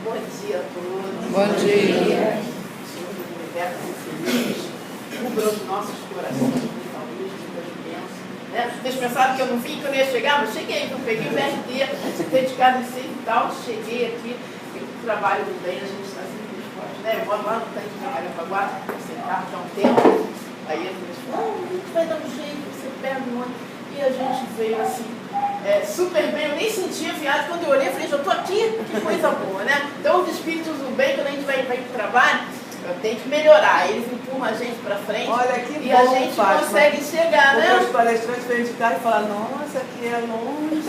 Bom dia a todos. Bom dia. Senhor do universo feliz, cubra os nossos corações de muita luz, de muitas bênçãos. Né? Vocês pensaram que eu não vim, que eu não ia chegar, mas cheguei, eu peguei o BRT, dedicado em si e tal, cheguei aqui, e o trabalho do bem, a gente está sempre disposto. Né? Eu moro lá no tanque de Arapaguá, sem carro já há um tempo, aí eles falam, a gente vai dar um jeito, você pega um monte, e a gente veio assim. Super bem, eu nem senti a viagem. Quando eu olhei, eu falei, eu estou aqui, que coisa boa, né? Então, os espíritos do bem, quando a gente vai para o trabalho, tem que melhorar. Eles empurram a gente para frente. Olha, que e bom, a gente Fátima, consegue chegar, né? Os palestrantes vêm de cá e falam, nossa, aqui é longe.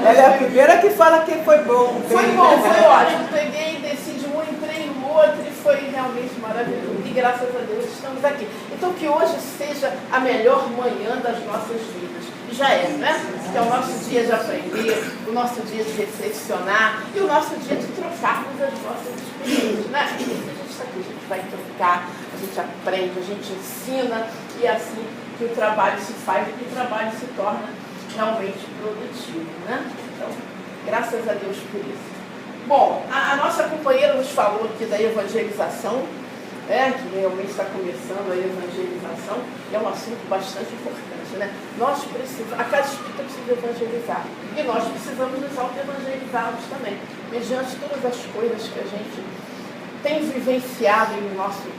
Ela é a primeira que fala que foi bom. Foi bom, foi ótimo. Peguei, desci de um, entrei no outro e foi realmente maravilhoso. E graças a Deus estamos aqui. Então, que hoje seja a melhor manhã das nossas vidas. Já é, né? Que é o nosso dia de aprender, o nosso dia de reflexionar e o nosso dia de trocarmos as nossas experiências, né? A gente está aqui, a gente vai trocar, a gente aprende, a gente ensina e é assim que o trabalho se faz e que o trabalho se torna realmente produtivo, né? Então, graças a Deus por isso. Bom, a nossa companheira nos falou aqui da evangelização, que realmente está começando a evangelização, e é um assunto bastante importante, né? Nós precisamos, a casa espírita precisa evangelizar, e nós precisamos nos auto-evangelizarmos também, mediante todas as coisas que a gente tem vivenciado no nosso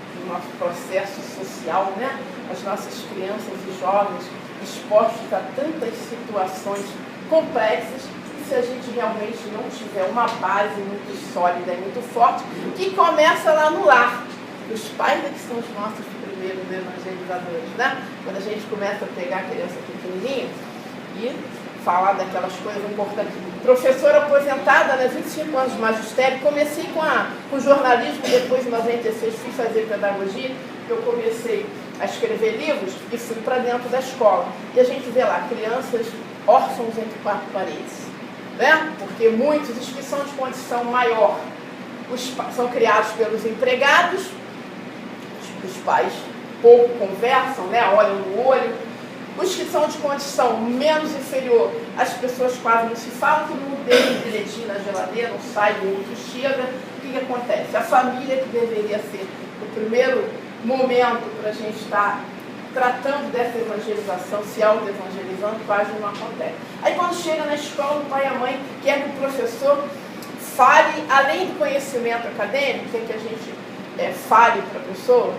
processo social, né? As nossas crianças e jovens expostos a tantas situações complexas, e se a gente realmente não tiver uma base muito sólida e muito forte, que começa lá no lar. Os pais é que são os nossos primeiros evangelizadores, né? Quando a gente começa a pegar a criança pequenininha e falar daquelas coisas importantes. Professora aposentada, né? 25 anos de magistério, comecei com jornalismo, depois em 96 fui fazer pedagogia, eu comecei a escrever livros e fui para dentro da escola. E a gente vê lá crianças órfãos entre quatro paredes, né? Porque muitos, os que são de condição maior, são criados pelos empregados. Os pais pouco conversam, né? Olham no olho. Os que são de condição menos inferior, as pessoas quase não se falam, todo mundo deixa um bilhetinho na geladeira, não sai, o outro chega. O que acontece? A família, que deveria ser o primeiro momento para a gente estar tratando dessa evangelização, se auto-evangelizando, quase não acontece. Aí quando chega na escola, o pai e a mãe quer que o professor fale, além do conhecimento acadêmico, que a gente fale para a pessoa,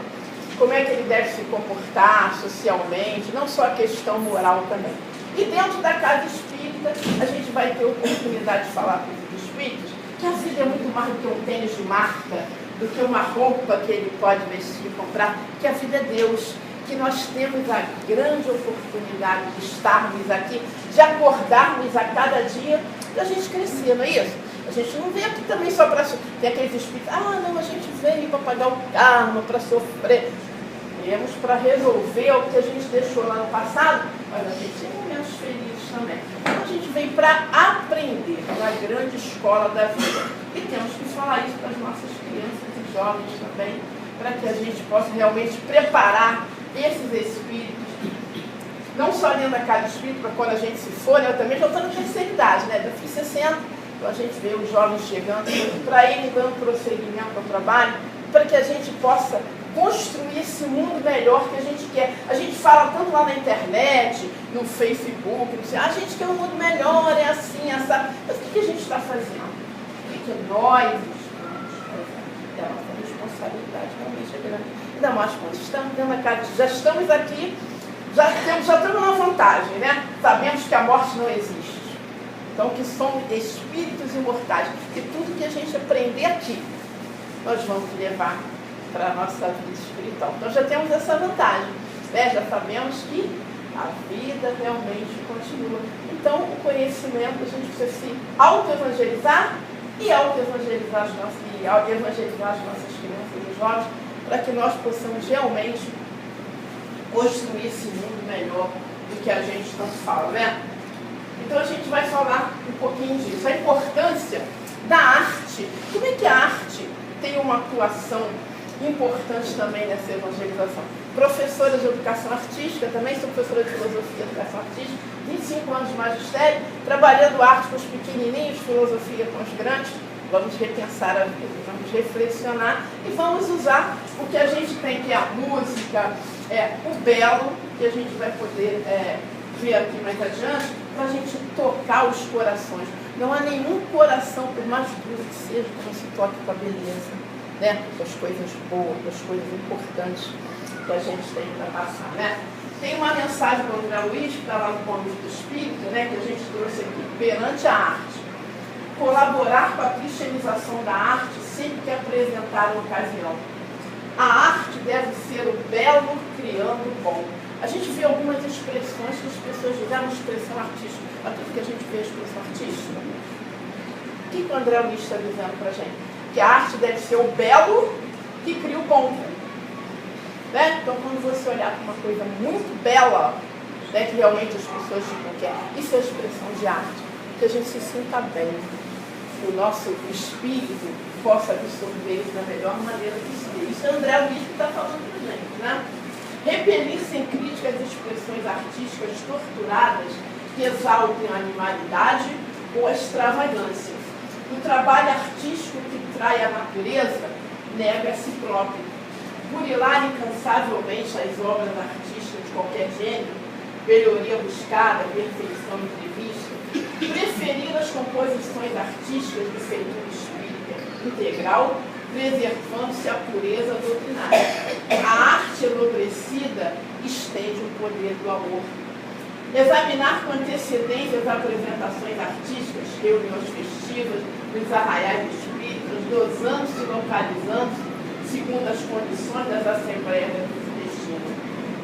como é que ele deve se comportar socialmente, não só a questão moral também. E dentro da casa espírita, a gente vai ter oportunidade de falar para os espíritos que a vida é muito mais do que um tênis de marca, do que uma roupa que ele pode vestir e comprar, que a vida é Deus, que nós temos a grande oportunidade de estarmos aqui, de acordarmos a cada dia para a gente crescer, não é isso? A gente não veio aqui também só para... Tem aqueles espíritos, não, a gente veio para pagar o karma, para sofrer. Viemos para resolver o que a gente deixou lá no passado, mas a gente tem momentos felizes também. Então a gente vem para aprender na grande escola da vida. E temos que falar isso para as nossas crianças e jovens também, para que a gente possa realmente preparar esses espíritos, não só dentro da casa espírita, para quando a gente se for, né? Eu também já estou na terceira idade, né? Eu fiz 60. Então a gente vê os jovens chegando, para irem dando prosseguimento ao trabalho, para que a gente possa construir esse mundo melhor que a gente quer. A gente fala tanto lá na internet, no Facebook, a gente quer um mundo melhor, é assim, essa. Mas o que a gente está fazendo? O que nós estamos fazendo? É a nossa responsabilidade realmente é grande. Ainda mais quando estamos dentro da casa, já estamos aqui, já estamos numa vantagem, né? Sabemos que a morte não existe. Então, que somos espíritos imortais. E tudo que a gente aprender aqui, nós vamos levar para a nossa vida espiritual. Então, já temos essa vantagem, né? Já sabemos que a vida realmente continua. Então, o conhecimento, a gente precisa se auto-evangelizar e auto-evangelizar as nossas crianças e jovens, para que nós possamos realmente construir esse mundo melhor do que a gente tanto fala, né? Então a gente vai falar um pouquinho disso, a importância da arte. Como é que a arte tem uma atuação importante também nessa evangelização? Professora de educação artística, também sou professora de filosofia e educação artística, 25 anos de magistério, trabalhando arte com os pequenininhos, filosofia com os grandes, vamos repensar a vida, vamos reflexionar e vamos usar o que a gente tem, que é a música, o belo, que a gente vai poder ver aqui mais adiante, para a gente tocar os corações. Não há nenhum coração, por mais duro que seja, que não se toque com a beleza, né? Com as coisas boas, com as coisas importantes que a gente tem para passar, né? Tem uma mensagem do André Luiz, que está lá no Convite do Espírito, né, que a gente trouxe aqui, perante a arte. Colaborar com a cristianização da arte sempre que apresentar a ocasião. A arte deve ser o belo criando o bom. A gente vê algumas expressões que as pessoas dizem, uma expressão artística. A tudo que a gente vê a expressão artística. O que o André Luiz está dizendo para a gente? Que a arte deve ser o belo que cria o bom. Né? Então, quando você olhar para uma coisa muito bela, né, que realmente as pessoas ficam que isso é expressão de arte, que a gente se sinta bem, que o nosso espírito possa absorver isso da melhor maneira possível. Isso é André Luiz que está falando para a gente, né? Repelir sem crítica as expressões artísticas torturadas que exaltem a animalidade ou a extravagância. O trabalho artístico que trai a natureza nega a si próprio. Burilar incansavelmente as obras artísticas de qualquer gênero, melhoria buscada, perfeição imprevista, preferir as composições artísticas de feitura espírita integral, preservando-se a pureza doutrinária. A arte enobrecida estende o poder do amor. Examinar com antecedência as apresentações artísticas, reuniões festivas, nos arraiais espíritas, dosando-se e localizando-se segundo as condições das assembleias do destino.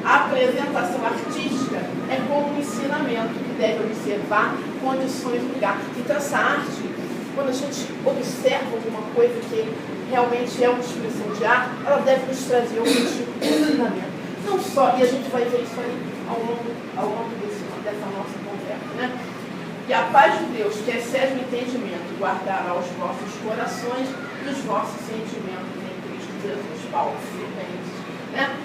A apresentação artística é como um ensinamento que deve observar condições do lugar. Então, essa arte, quando a gente observa alguma coisa que realmente é uma expressão de arte, ela deve nos trazer algum tipo de ensinamento. Não só, e a gente vai ver isso aí ao longo dessa nossa conversa, né? E a paz de Deus, que excede o entendimento, guardará os vossos corações e os vossos sentimentos em Cristo Jesus. Paulo, Filipenses, né?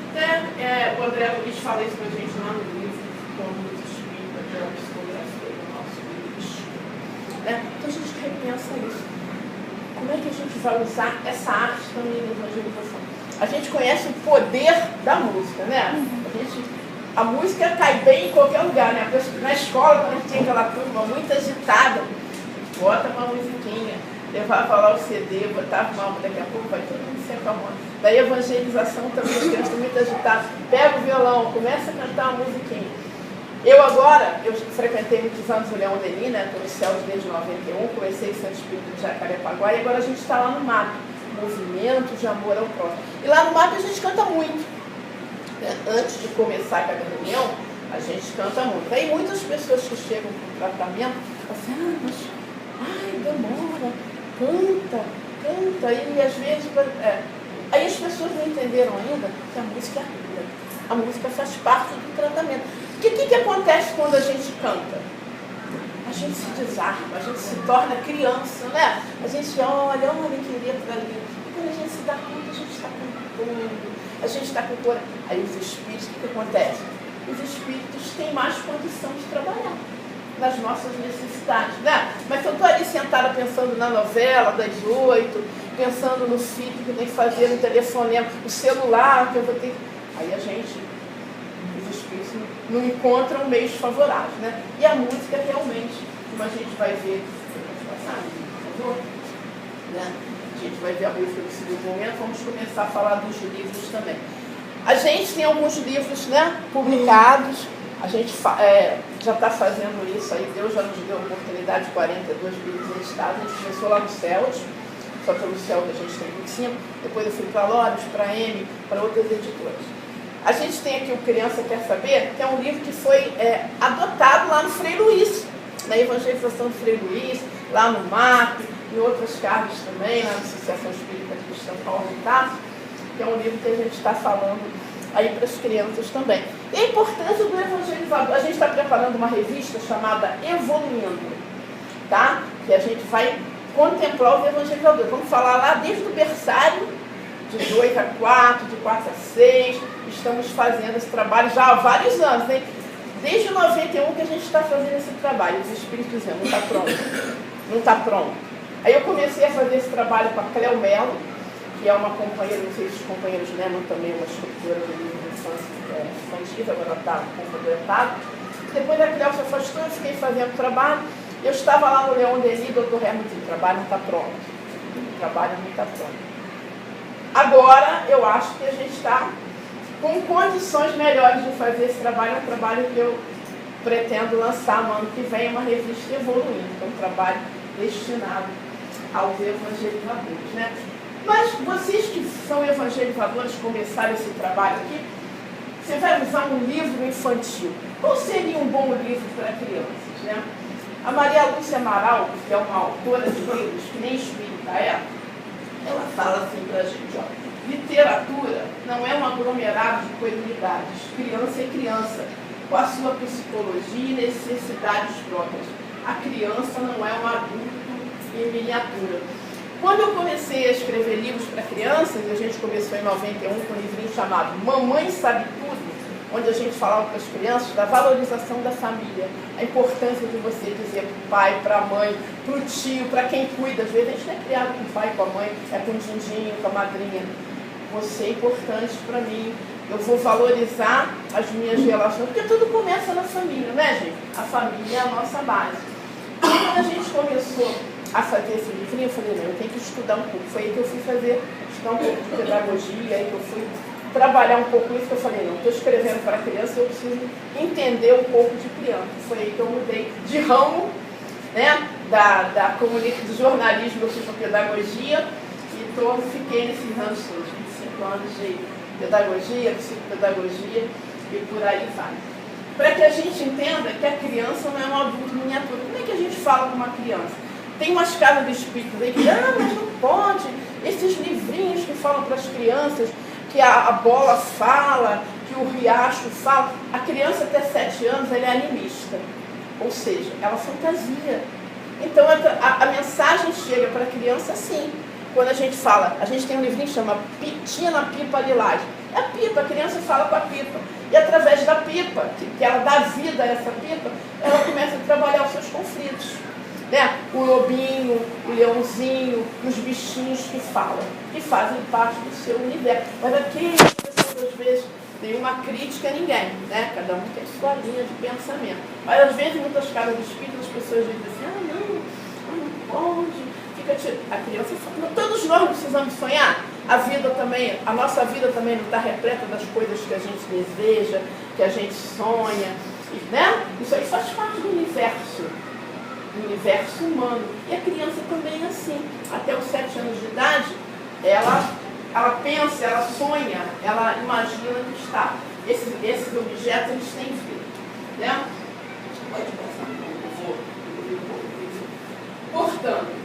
O André Luiz fala isso para a gente lá no livro, Conduta Espírita, que é a psicografia do nosso livro, né? Então a gente repensa isso. Como é que a gente vai usar essa arte também na evangelização? A gente conhece o poder da música, né? A música cai bem em qualquer lugar, né? Na escola, quando a gente tinha aquela turma muito agitada, bota uma musiquinha, levava lá o CD, botava uma, daqui a pouco vai todo mundo se acalmando. Daí a evangelização também, as crianças estão muito agitadas, pega o violão, começa a cantar uma musiquinha. Eu frequentei muitos anos o Leão Denis, né? Estou no Céus desde 91, comecei Santo Espírito de Jacarepaguá e agora a gente está lá no mato, movimento de amor ao próximo. E lá no mato a gente canta muito. Antes de começar cada reunião, a gente canta muito. Aí muitas pessoas que chegam com tratamento falam assim, demora, canta, e às vezes... Aí as pessoas não entenderam ainda que a música é cura. A música faz parte do tratamento. O que acontece quando a gente canta? A gente se desarma, a gente se torna criança, né? A gente olha que letra ali. E quando a gente se dá conta, a gente está cantando, a gente está com cor. Aí os espíritos, o que acontece? Os espíritos têm mais condição de trabalhar nas nossas necessidades, né? Mas se eu estou ali sentada pensando na novela das 8, pensando no filho que tem que fazer no telefonema, o celular que eu vou ter. Aí a gente, os espíritos não encontram meios favoráveis, né? E a música realmente, como a gente vai ver, por favor, né? A gente vai ver a música no segundo momento, vamos começar a falar dos livros também. A gente tem alguns livros, né, publicados, a gente já está fazendo isso aí, Deus já nos deu a oportunidade de 42 livros editados, a gente começou lá no Céus, só pelo Céu que a gente tem 25, depois eu fui para Lourdes, para M, para outras editoras. A gente tem aqui o Criança Quer Saber, que é um livro que foi adotado lá no Frei Luís, na evangelização do Frei Luís, lá no MAP, em outras casas também, na Associação Espírita Cristã Paulo de Tarso, que é um livro que a gente está falando aí para as crianças também. E a importância do evangelizador. A gente está preparando uma revista chamada Evoluindo, tá? Que a gente vai contemplar o evangelizador. Vamos falar lá desde o berçário, de 2 a 4, de 4 a 6. Estamos fazendo esse trabalho já há vários anos, hein? Desde 91 que a gente está fazendo esse trabalho. Os espíritos dizendo, não está pronto. Não está pronto. Aí eu comecei a fazer esse trabalho com a Cleo Mello, que é uma companheira, não sei se os companheiros lembram também, uma escritora do livro infantil, agora ela está um pouco adoentada. Depois a Cleo se afastou, eu fiquei fazendo trabalho. Eu estava lá no Leon Denis, doutor Helmut, o trabalho não está pronto. O trabalho não está pronto. Agora, eu acho que a gente está com condições melhores de fazer esse trabalho. É um trabalho que eu pretendo lançar no ano que vem, uma revista Evoluindo, que é um trabalho destinado aos evangelizadores, né? Mas vocês que são evangelizadores, começaram esse trabalho aqui, você vai usar um livro infantil. Qual seria um bom livro para crianças, né? A Maria Lúcia Amaral, que é uma autora de livros que nem espírita é, ela fala assim para a gente, ó, literatura não é um aglomerado de comunidades, criança é criança, com a sua psicologia e necessidades próprias. A criança não é um adulto em miniatura. Quando eu comecei a escrever livros para crianças, a gente começou em 91 com um livrinho chamado Mamãe Sabe Tudo, onde a gente falava para as crianças da valorização da família, a importância de você dizer para o pai, para a mãe, para o tio, para quem cuida. Às vezes a gente não é criado com o pai, com a mãe, é com o dindinho, com a madrinha. Você é importante para mim, eu vou valorizar as minhas relações, porque tudo começa na família, né, gente? A família é a nossa base. E quando a gente começou a fazer esse livrinho, eu falei, não, eu tenho que estudar um pouco. Foi aí que eu fui estudar um pouco de pedagogia, aí que eu fui trabalhar um pouco isso, que eu falei, não, estou escrevendo para criança, eu preciso entender um pouco de criança. Foi aí que eu mudei de ramo, né, do jornalismo, eu fui para pedagogia, e fiquei nesses anos todos, 25 anos de pedagogia, psicopedagogia, e por aí vai. Para que a gente entenda que a criança não é um adulto miniatura. Como é que a gente fala com uma criança? Tem umas casas de espíritos aí que, mas não pode, esses livrinhos que falam para as crianças, que a bola fala, que o riacho fala. A criança até 7 anos, ela é animista, ou seja, ela fantasia. Então a mensagem chega para a criança assim. Quando a gente fala, a gente tem um livrinho que chama Pitina Pipa Lilás. É a pipa, a criança fala com a pipa. E através da pipa, que ela dá vida a essa pipa, ela começa a trabalhar os seus conflitos. Né? O lobinho, o leãozinho, os bichinhos que falam, que fazem parte do seu universo. Mas aqui, às vezes, nenhuma crítica a ninguém, né? Cada um tem sua linha de pensamento. Mas às vezes, em muitas casas de espírito, as pessoas dizem assim, não pode. A criança fala. Todos nós precisamos sonhar. A vida também, a nossa vida também não está repleta das coisas que a gente deseja, que a gente sonha, né? Isso aí faz parte do universo humano. E a criança também é assim. Até os 7 anos de idade, ela pensa, ela sonha, ela imagina que está. Esses objetos, eles têm vida, né? Pode passar, portanto,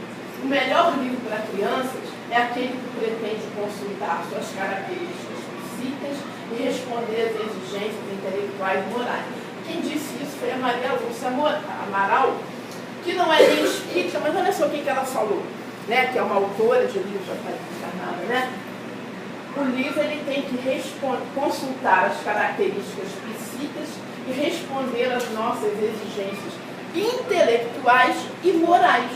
o melhor livro para crianças é aquele que pretende consultar suas características psíquicas e responder às exigências intelectuais e morais. Quem disse isso foi a Maria Lúcia Amaral, que não é nem espírita, mas olha só o que ela falou, né? Que é uma autora de livros, já está encarnada, né? O livro ele tem que consultar as características psíquicas e responder às nossas exigências intelectuais e morais.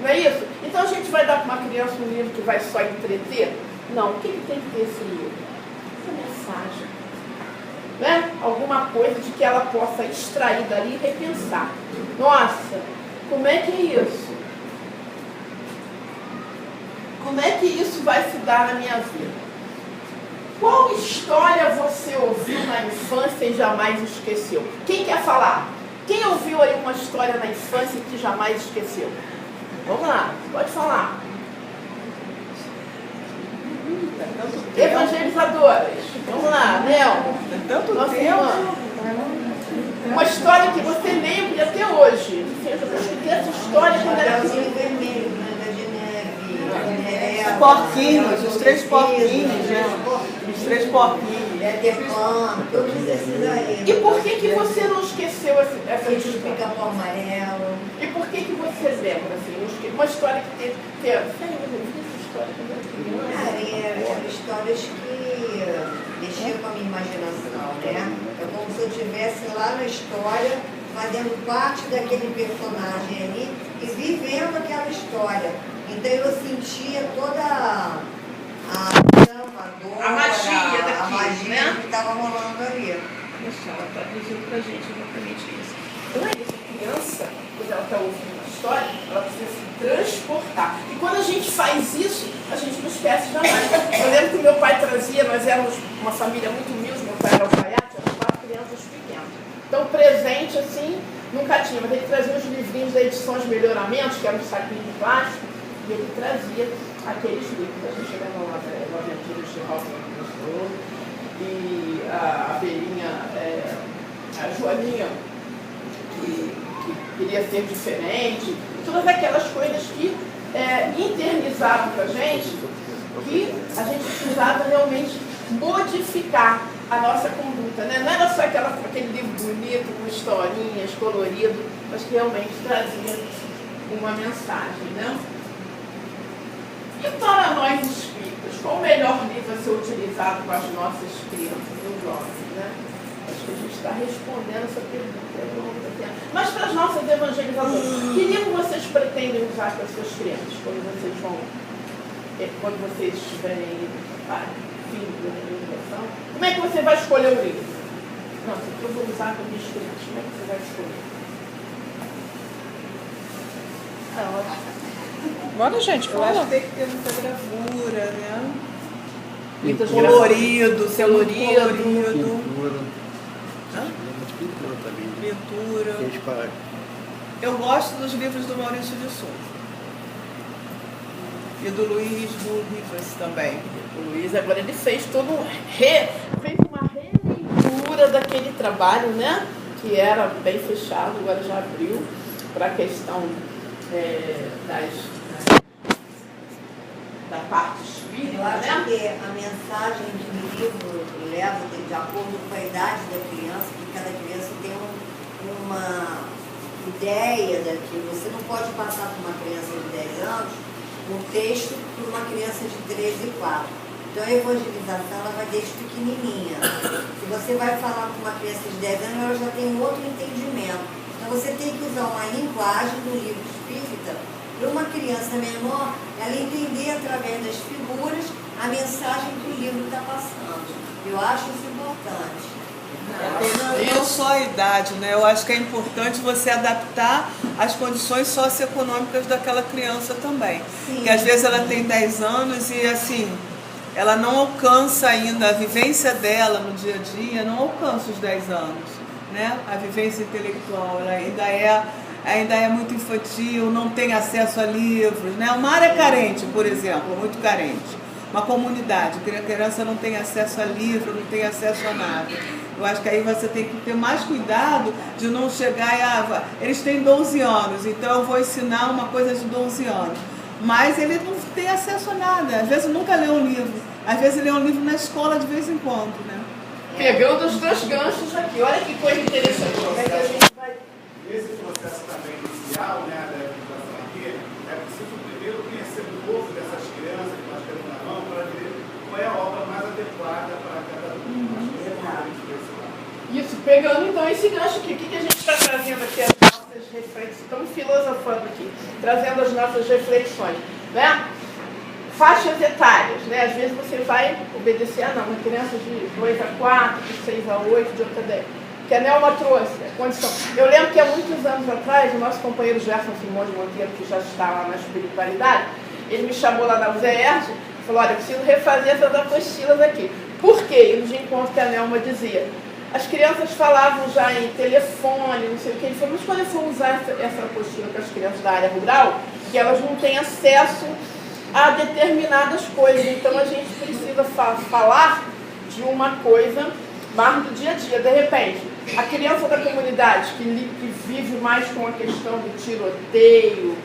Não é isso? Então a gente vai dar para uma criança um livro que vai só entreter? Não. O que tem que ter esse livro? Essa mensagem. Né? Alguma coisa de que ela possa extrair dali e repensar. Nossa, como é que é isso? Como é que isso vai se dar na minha vida? Qual história você ouviu na infância e jamais esqueceu? Quem quer falar? Quem ouviu aí uma história na infância e que jamais esqueceu? Vamos lá, pode falar. Evangelizadoras. Vamos lá, Nel. Tanto tempo. Uma história que você lembra até hoje. Eu escutei essa história quando era pequena. Os porquinhos, os 3 porquinhos, né? Os 3 porquinhos. Todos esses aí. E por que você não esqueceu essa história? Pica-pau amarelo. E por que você lembra, assim, uma história que teve... Eram histórias que mexiam com a minha imaginação, né? É como se eu estivesse lá na história, fazendo parte daquele personagem ali e vivendo aquela história. Então eu sentia toda a trama, a dor, A magia daquilo, a magia né? que estava rolando ali. Isso, ela está dizendo pra gente exatamente isso. Então é isso, a criança, quando ela está ouvindo uma história, ela precisa se transportar. E quando a gente faz isso, a gente não esquece jamais. Eu lembro que meu pai trazia, nós éramos uma família muito humilde, meu pai era alfaiate, eram 4 crianças pequenas. Então presente assim, nunca tinha, mas ele trazia os livrinhos da Edições Melhoramentos, que eram um saquinho de plástico, e ele trazia aqueles livros. A gente lembra lá da Aventuras de Ralph e a abelhinha, a Joaninha, que queria ser diferente, todas aquelas coisas que internizaram para a gente que a gente precisava realmente modificar a nossa conduta, né? Não era só aquele livro bonito, com historinhas, colorido, mas que realmente trazia uma mensagem, né? E para nós espíritas, qual o melhor livro a ser utilizado com as nossas crianças e jovens, né? Acho que a gente está respondendo essa pergunta. Mas para as nossas evangelizadoras, que livro vocês pretendem usar para as suas crianças quando vocês estiverem para fim da evangelização? Como é que você vai escolher o livro? Não, se eu vou usar para as minhas crianças, como é que você vai escolher? Bora, gente, Eu fala. acho que tem que ter muita gravura, né? Muitas Colorido, colorido. Pintura. Hã? Pintura também. Pintura. Gente, para... Eu gosto dos livros do Maurício de Souza. E do Luiz Rivas também. O Luiz agora ele fez fez uma releitura daquele trabalho, né? Que era bem fechado, agora já abriu para a questão da parte espírita, Eu acho né? que a mensagem do livro leva de acordo com a idade da criança, que cada criança tem uma ideia daquilo. Você não pode passar para uma criança de 10 anos um texto para uma criança de 3 e 4. Então a evangelização ela vai desde pequenininha. Se você vai falar com uma criança de 10 anos, ela já tem um outro entendimento. Então você tem que usar uma linguagem do livro espírita para uma criança menor, ela entender através das figuras a mensagem que o livro está passando. Eu acho isso importante. Não só a idade, né? Eu acho que é importante você adaptar as condições socioeconômicas daquela criança também. Sim. Porque às vezes ela tem 10 anos e assim, ela não alcança ainda a vivência dela no dia a dia, não alcança os 10 anos, né? A vivência intelectual, ela ainda é muito infantil, não tem acesso a livros, né? Uma área carente, por exemplo, muito carente. Uma comunidade, a criança não tem acesso a livro, não tem acesso a nada. Eu acho que aí você tem que ter mais cuidado de não chegar eles têm 12 anos, então eu vou ensinar uma coisa de 12 anos. Mas ele não tem acesso a nada, às vezes nunca lê um livro, às vezes lê um livro na escola de vez em quando, né? Pegando os 2 ganchos aqui, olha que coisa interessante. Como é que a gente vai... Nesse processo também inicial, né, da educação aqui, é preciso primeiro conhecer um pouco dessas crianças que nós temos na mão para ver qual é a obra mais adequada para cada um. Isso, pegando então esse gancho aqui, o que a gente está trazendo aqui, as nossas reflexões, estamos filosofando aqui, trazendo as nossas reflexões, né? Faixas etárias, né? Às vezes você vai obedecer, uma criança de 2 a 4, de 6 a 8, de 8 a 10. Que a Nelma trouxe, a condição. Eu lembro que há muitos anos atrás, o nosso companheiro Gerson Simões Monteiro, que já está lá na espiritualidade, ele me chamou lá da UZERJ e falou, olha, eu preciso refazer essas apostilas aqui. Por quê? E de encontro que a Nelma dizia, as crianças falavam já em telefone, não sei o que, ele falou, mas quando eu for usar essa apostila com as crianças da área rural, que elas não têm acesso a determinadas coisas, então a gente precisa falar de uma coisa mais do dia a dia. De repente, a criança da comunidade que vive mais com a questão do tiroteio,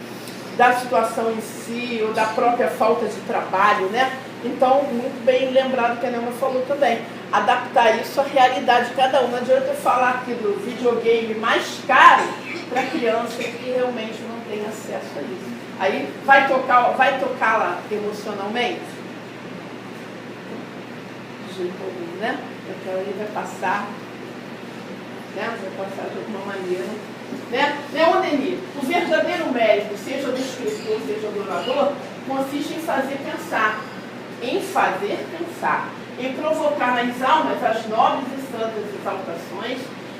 da situação em si, ou da própria falta de trabalho, né? Então, muito bem lembrado que a Nelma falou também, adaptar isso à realidade de cada um. Não adianta eu falar aqui do videogame mais caro para a criança que realmente não tem acesso a isso. Aí vai tocar lá emocionalmente? De jeito algum, né? Então ele vai passar, né? Vai passar de alguma maneira Leon Denis, o verdadeiro mérito, seja do escritor, seja do orador, consiste em fazer pensar, em provocar nas almas as nobres e santas exaltações,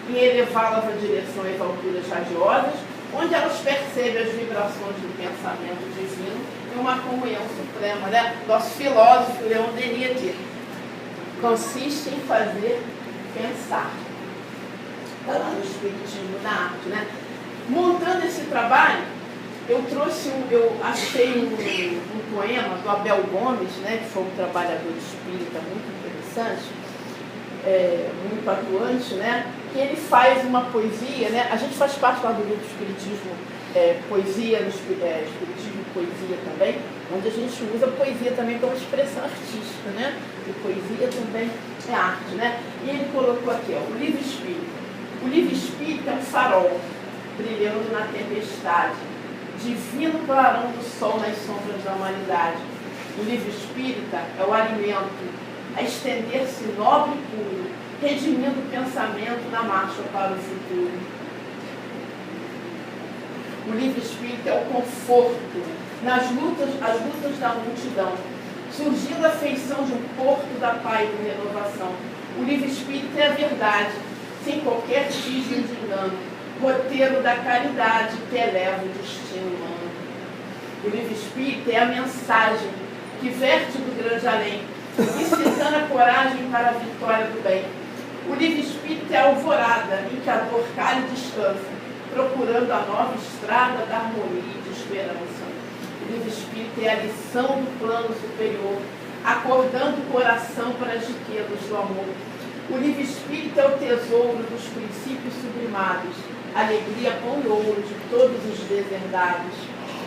em elevá-las a direções a alturas radiosas, onde elas percebem as vibrações do pensamento divino em uma comunhão suprema. Nosso filósofo Leon Denis aqui consiste em fazer pensar. Está lá no Espiritismo da Arte. Montando esse trabalho, eu achei um poema do Abel Gomes, que foi um trabalhador espírita muito interessante, muito atuante, que ele faz uma poesia, a gente faz parte lá do grupo Espiritismo Poesia, no Espiritismo Poesia também, onde a gente usa poesia também como expressão artística, e poesia também é arte, E ele colocou aqui, o livro espírita. O livro espírita é um farol, brilhando na tempestade, divino clarão do sol nas sombras da humanidade. O livro espírita é o alimento a estender-se nobre e puro, redimindo o pensamento na marcha para o futuro. O livro espírita é o conforto nas lutas, as lutas da multidão, surgindo a feição de um porto da paz e renovação. O livro espírita é a verdade, sem qualquer tismo de engano, roteiro da caridade que eleva o destino humano. O livro espírita é a mensagem que verte do grande além, incitando a coragem para a vitória do bem. O livro espírita é a alvorada em que a dor cai e descansa, procurando a nova estrada da harmonia e de esperança. O livro espírita é a lição do plano superior, acordando o coração para as riquezas do amor. O livro espírita é o tesouro dos princípios sublimados, alegria, pão e ouro de todos os deserdados.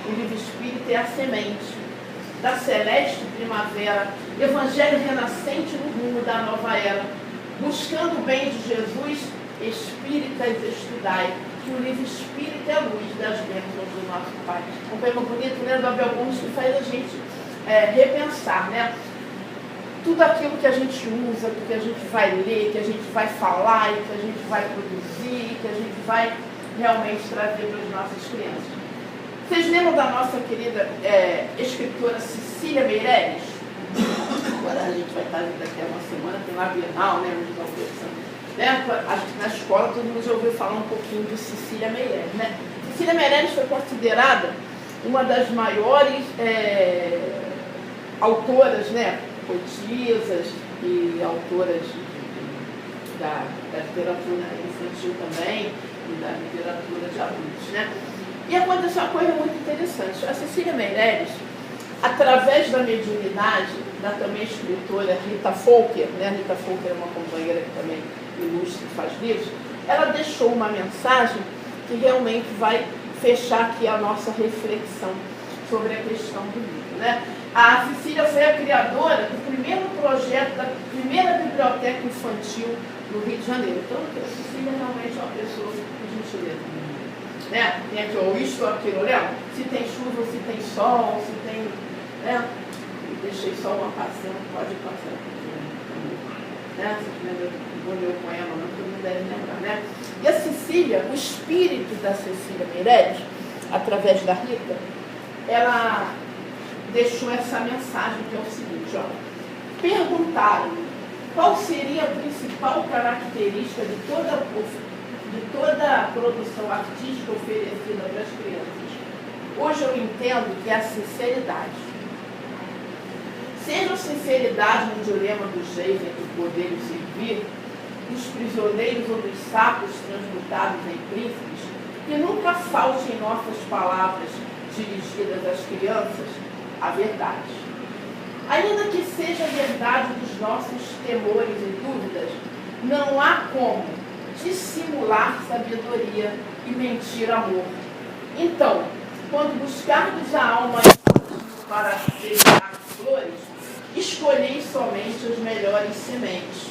O livro espírita é a semente da celeste primavera, evangelho renascente no rumo da nova era. Buscando o bem de Jesus, espíritas estudai, que o livro espírita é a luz das bênçãos do nosso Pai. Um poema bonito, do Abel Gomes, que faz a gente repensar, tudo aquilo que a gente usa, que a gente vai ler, que a gente vai falar, e que a gente vai produzir, que a gente vai realmente trazer para as nossas crianças. Vocês lembram da nossa querida escritora Cecília Meirelles? Agora a gente vai estar daqui a uma semana, tem lá a Bienal, onde estão conversando. Acho que na escola todo mundo já ouviu falar um pouquinho de Cecília Meirelles. Cecília Meirelles foi considerada uma das maiores autoras, poetisas e autoras da literatura infantil também e da literatura de adultos, E aconteceu uma coisa muito interessante. A Cecília Meirelles, através da mediunidade da também escritora Rita Folker, Rita Folker é uma companheira que também ilustra e faz livros, ela deixou uma mensagem que realmente vai fechar aqui a nossa reflexão sobre a questão do livro, A Cecília foi a criadora do primeiro projeto da primeira biblioteca infantil no Rio de Janeiro. Então, a Cecília realmente é uma pessoa de gentileza. Tem aqui, isto ou aquilo, se tem chuva, se tem sol, se tem. Deixei só uma passando, pode passar aqui. Vou ler o poema, não, todo mundo deve lembrar, E a Cecília, o espírito da Cecília Meirelles, através da Rita, ela deixou essa mensagem que é o seguinte, perguntaram qual seria a principal característica de toda a produção artística oferecida para as crianças. Hoje eu entendo que é a sinceridade. Seja a sinceridade no dilema dos reis entre o poder e o servir, dos prisioneiros ou dos sapos transmutados em príncipes, que nunca falte em nossas palavras dirigidas às crianças a verdade. Ainda que seja a verdade dos nossos temores e dúvidas, não há como dissimular sabedoria e mentir amor. Então, quando buscarmos a alma para semear flores, escolhei somente as melhores sementes.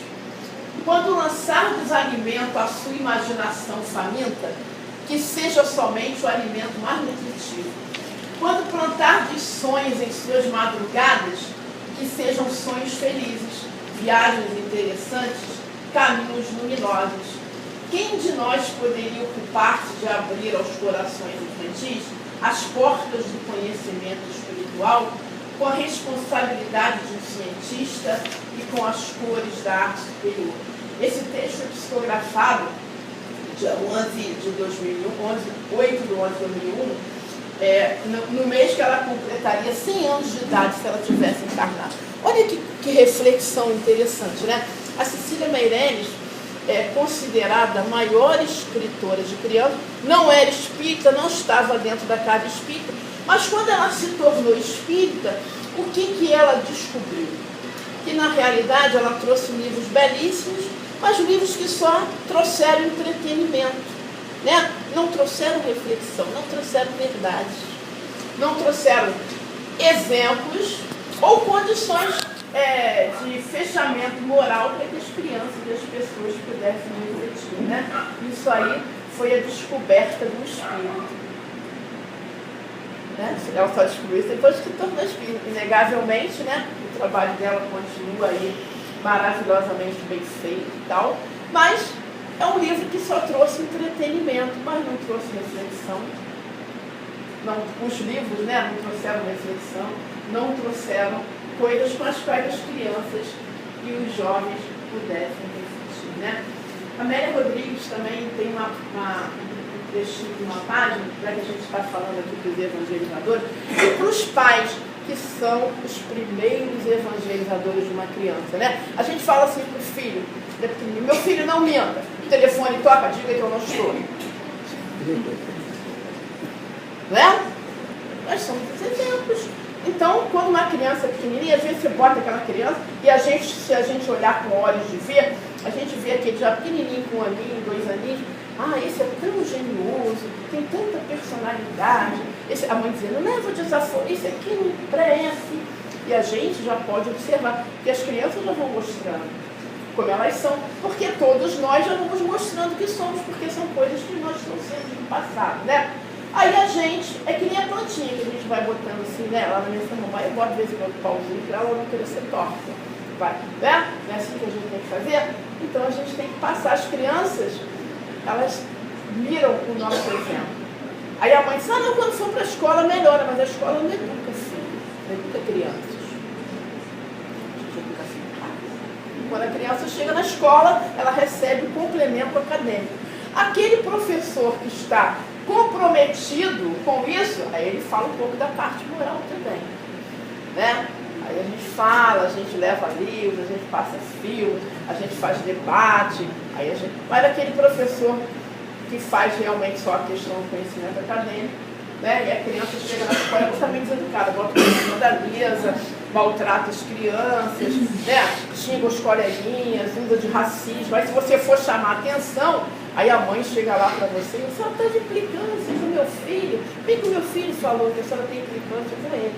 Quando lançarmos alimento à sua imaginação faminta, que seja somente o alimento mais nutritivo. Quando plantardes sonhos em suas madrugadas, que sejam sonhos felizes, viagens interessantes, caminhos luminosos. quem de nós poderia ocupar-se de abrir aos corações infantis as portas do conhecimento espiritual com a responsabilidade de um cientista e com as cores da arte superior? Esse texto é psicografado dia 8 de 2001, no mês que ela completaria 100 anos de idade, se ela tivesse encarnado. Olha que reflexão interessante, né? A Cecília Meirelles é considerada a maior escritora de criança, não era espírita, não estava dentro da casa espírita, mas quando ela se tornou espírita, o que ela descobriu? Que na realidade ela trouxe livros belíssimos, mas livros que só trouxeram entretenimento, né? Não trouxeram reflexão, não trouxeram verdades, não trouxeram exemplos ou condições de fechamento moral para que as crianças e as pessoas pudessem refletir, né? Isso aí foi a descoberta do espírito, né? Ela só descobriu isso depois que tornou espírito. Inegavelmente, né? O trabalho dela continua aí maravilhosamente bem feito e tal, mas é um livro que só trouxe entretenimento, mas não trouxe reflexão. Não, os livros, né, não trouxeram reflexão, não trouxeram coisas com as quais as crianças e os jovens pudessem refletir, né? A Amélia Rodrigues também tem um trechinho de uma página, já que a gente está falando aqui dos evangelizadores, e para os pais que são os primeiros evangelizadores de uma criança, né? A gente fala assim para o filho, meu filho não minta, o telefone toca, diga que eu não estou. Não é? Nós somos os exemplos. Então, quando uma criança é pequenininha, às vezes você bota aquela criança e a gente, se a gente olhar com olhos de ver, a gente vê aquele já pequenininho com 1 aninho, 2 aninhos, esse é tão genioso, tem tanta personalidade. A mãe dizendo, leva o desaforo, isso aqui não empreste. E a gente já pode observar, que as crianças já vão mostrando como elas são, porque todos nós já vamos mostrando que somos, porque são coisas que nós trouxemos do passado, né? Aí a gente, é que nem a plantinha que a gente vai botando assim, né? Lá na minha mamãe, eu boto de vez em quando pauzinho para ela não querer ser torta. Vai, né? Não é assim que a gente tem que fazer? Então a gente tem que passar. As crianças, elas miram o nosso exemplo. Aí a mãe diz, não, quando for para a escola melhora, mas a escola não educa filho, não educa crianças. A gente educa filho em casa. Quando a criança chega na escola, ela recebe o complemento acadêmico. Aquele professor que está comprometido com isso, aí ele fala um pouco da parte moral também, né? Aí a gente fala, a gente leva livros, a gente passa filmes, a gente faz debate, aí a gente... Mas aquele professor que faz realmente só a questão do conhecimento acadêmico, né? E a criança chega na escola totalmente deseducada, bota em cima da mesa, maltrata as crianças, né? Xinga os coleguinhas, usa de racismo. Aí se você for chamar a atenção, aí a mãe chega lá para você e diz, a senhora está de implicância com meu filho. Bem que o meu filho falou que a senhora tem implicância com ele.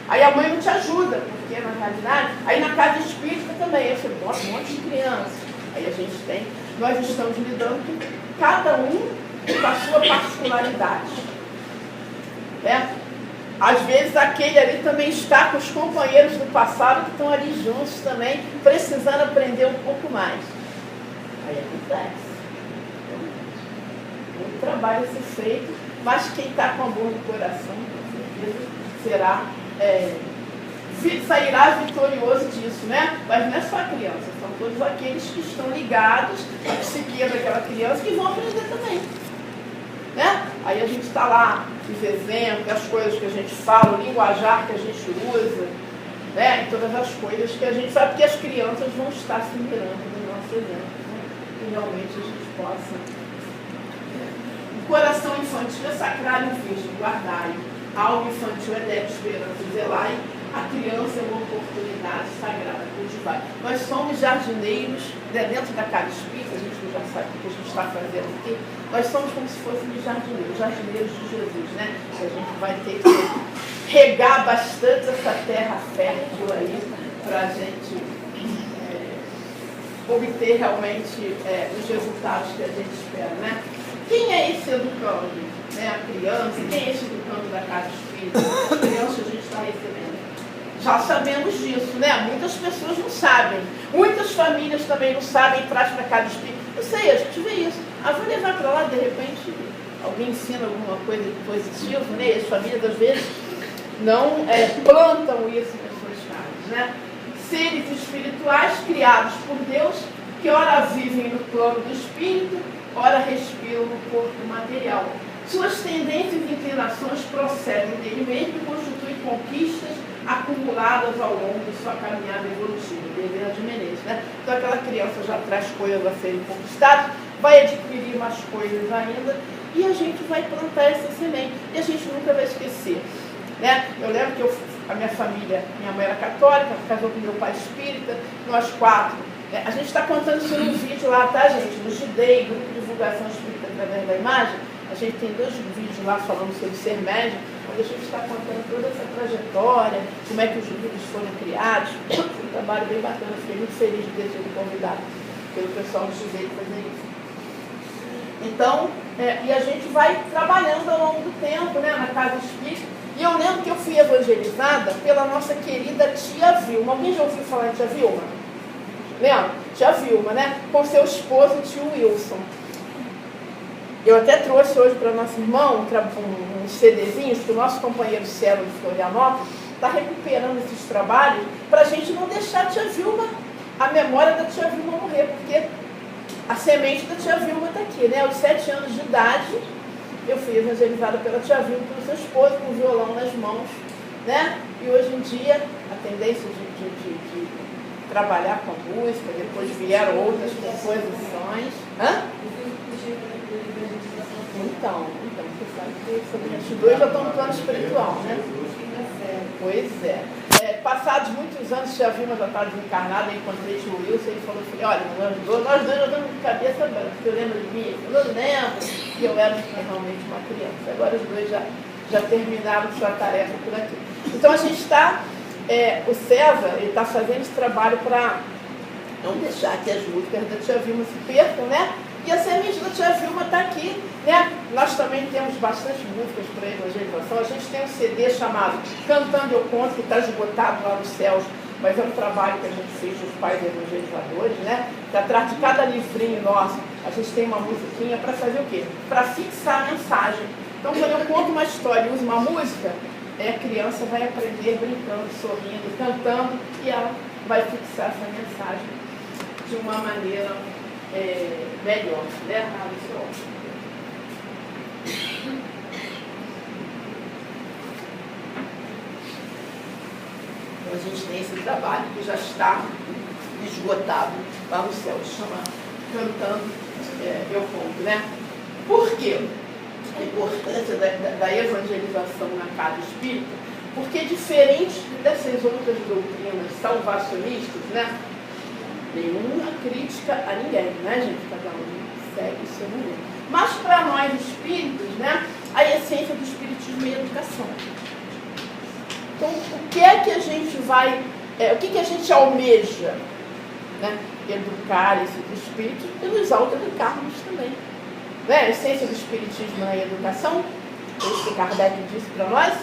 Aí a mãe não te ajuda, porque na realidade, aí na casa espírita também, aí você bota um monte de crianças. Aí a gente tem, nós estamos lidando com cada um com a sua particularidade. Né? Às vezes aquele ali também está com os companheiros do passado que estão ali juntos também, precisando aprender um pouco mais. Aí acontece. Muito trabalho a ser feito, mas quem está com amor no coração, com certeza, será, sairá vitorioso disso, né? Mas não é só a criança, são todos aqueles que estão ligados à psique daquela criança que vão aprender também. Né? Aí a gente está lá, os exemplos, as coisas que a gente fala, o linguajar que a gente usa, né? E todas as coisas que a gente sabe, porque as crianças vão estar se mirando no nosso exemplo, né? E realmente a gente possa. O coração infantil é sacrário virgem, guardai. A alma infantil é débil esperança, zelai. A criança é uma oportunidade sagrada, cultivar. Nós somos jardineiros, né? Dentro da casa espírita, a gente já sabe o que a gente está fazendo aqui. Nós somos como se fôssemos jardineiros de Jesus, né? A gente vai ter que regar bastante essa terra fértil aí para a gente obter realmente os resultados que a gente espera, né? Quem é esse educando? Né? A criança, quem é esse educando da casa espírita? A criança a gente está recebendo. Já sabemos disso, né? Muitas pessoas não sabem. Muitas famílias também não sabem, traz para a casa espírita. Eu sei, a gente vê isso. Vou levar para lá, de repente, alguém ensina alguma coisa positiva, né? E as famílias, às vezes, não plantam isso nas suas casas, né? Seres espirituais criados por Deus, que ora vivem no plano do espírito, ora respiram no corpo material. Suas tendências e inclinações procedem dele mesmo e constituem conquistas acumuladas ao longo de sua caminhada evolutiva. Bezerra de Menezes, né? Então aquela criança já traz coisas a serem conquistadas, vai adquirir mais coisas ainda, e a gente vai plantar essa semente. E a gente nunca vai esquecer, né? Eu lembro que a minha família, minha mãe era católica, casou com meu pai espírita, nós 4. A gente está contando isso num vídeo lá, tá, gente? No GIDEI, Grupo de Divulgação Espírita através da Imagem. A gente tem 2 vídeos lá falando sobre ser médium, onde a gente está contando toda essa trajetória, como é que os livros foram criados. Foi um trabalho bem bacana, fiquei muito feliz de ter sido convidado pelo pessoal do GIDEI para fazer isso. Então, e a gente vai trabalhando ao longo do tempo, né, na Casa Espírita. E eu lembro que eu fui evangelizada pela nossa querida tia Vilma. Alguém já ouviu falar de tia Vilma? Lembra? Tia Vilma, né? Com seu esposo, tio Wilson. Eu até trouxe hoje para nosso irmão uns CDzinhos que o nosso companheiro Celo de Florianópolis está recuperando esses trabalhos para a gente não deixar a tia Vilma, a memória da tia Vilma morrer, porque a semente da tia Vilma está aqui, né? Aos 7 anos de idade, eu fui evangelizada pela tia Vilma, pelo seu esposo, com o violão nas mãos, né? E hoje em dia, a tendência de trabalhar com a música, depois vieram outras composições. Então, você sabe que os 2 já estão no plano espiritual, né? Pois é. Passados muitos anos, tia Vilma já estava desencarnada, eu encontrei o tio Wilson e ele falou assim, olha, nós dois já estamos com cabeça branca, você lembra de mim? Eu não lembro, e eu era realmente uma criança. Agora os 2 já terminaram sua tarefa por aqui. Então a gente está, o César, ele está fazendo esse trabalho para não deixar que as músicas da tia Vilma se percam, né? E a semente da tia Vilma está aqui, né? Nós também temos bastante músicas para evangelização. A gente tem um CD chamado Cantando Eu Conto, que está esgotado lá nos céus, mas é um trabalho que a gente fez dos pais evangelizadores, né? Que atrás de cada livrinho nosso, a gente tem uma musiquinha para fazer o quê? Para fixar a mensagem. Então, quando eu conto uma história e uso uma música, a criança vai aprender brincando, sorrindo, cantando, e ela vai fixar essa mensagem de uma maneira melhor, né? Então a gente tem esse trabalho que já está esgotado lá no céu, chama Cantando Eu Conto, né? Por quê? A importância da evangelização na casa espírita, porque diferente dessas outras doutrinas salvacionistas, né? Nenhuma crítica a ninguém, né, gente? Cada um segue o seu mundo. Mas para nós espíritos, né, a essência do espiritismo é a educação. Então, o que é que a gente vai, o que a gente almeja? Né? Educar esses espíritos e nos autoeducarmos também. Né? A essência do espiritismo é a educação, é isso que Kardec disse para nós.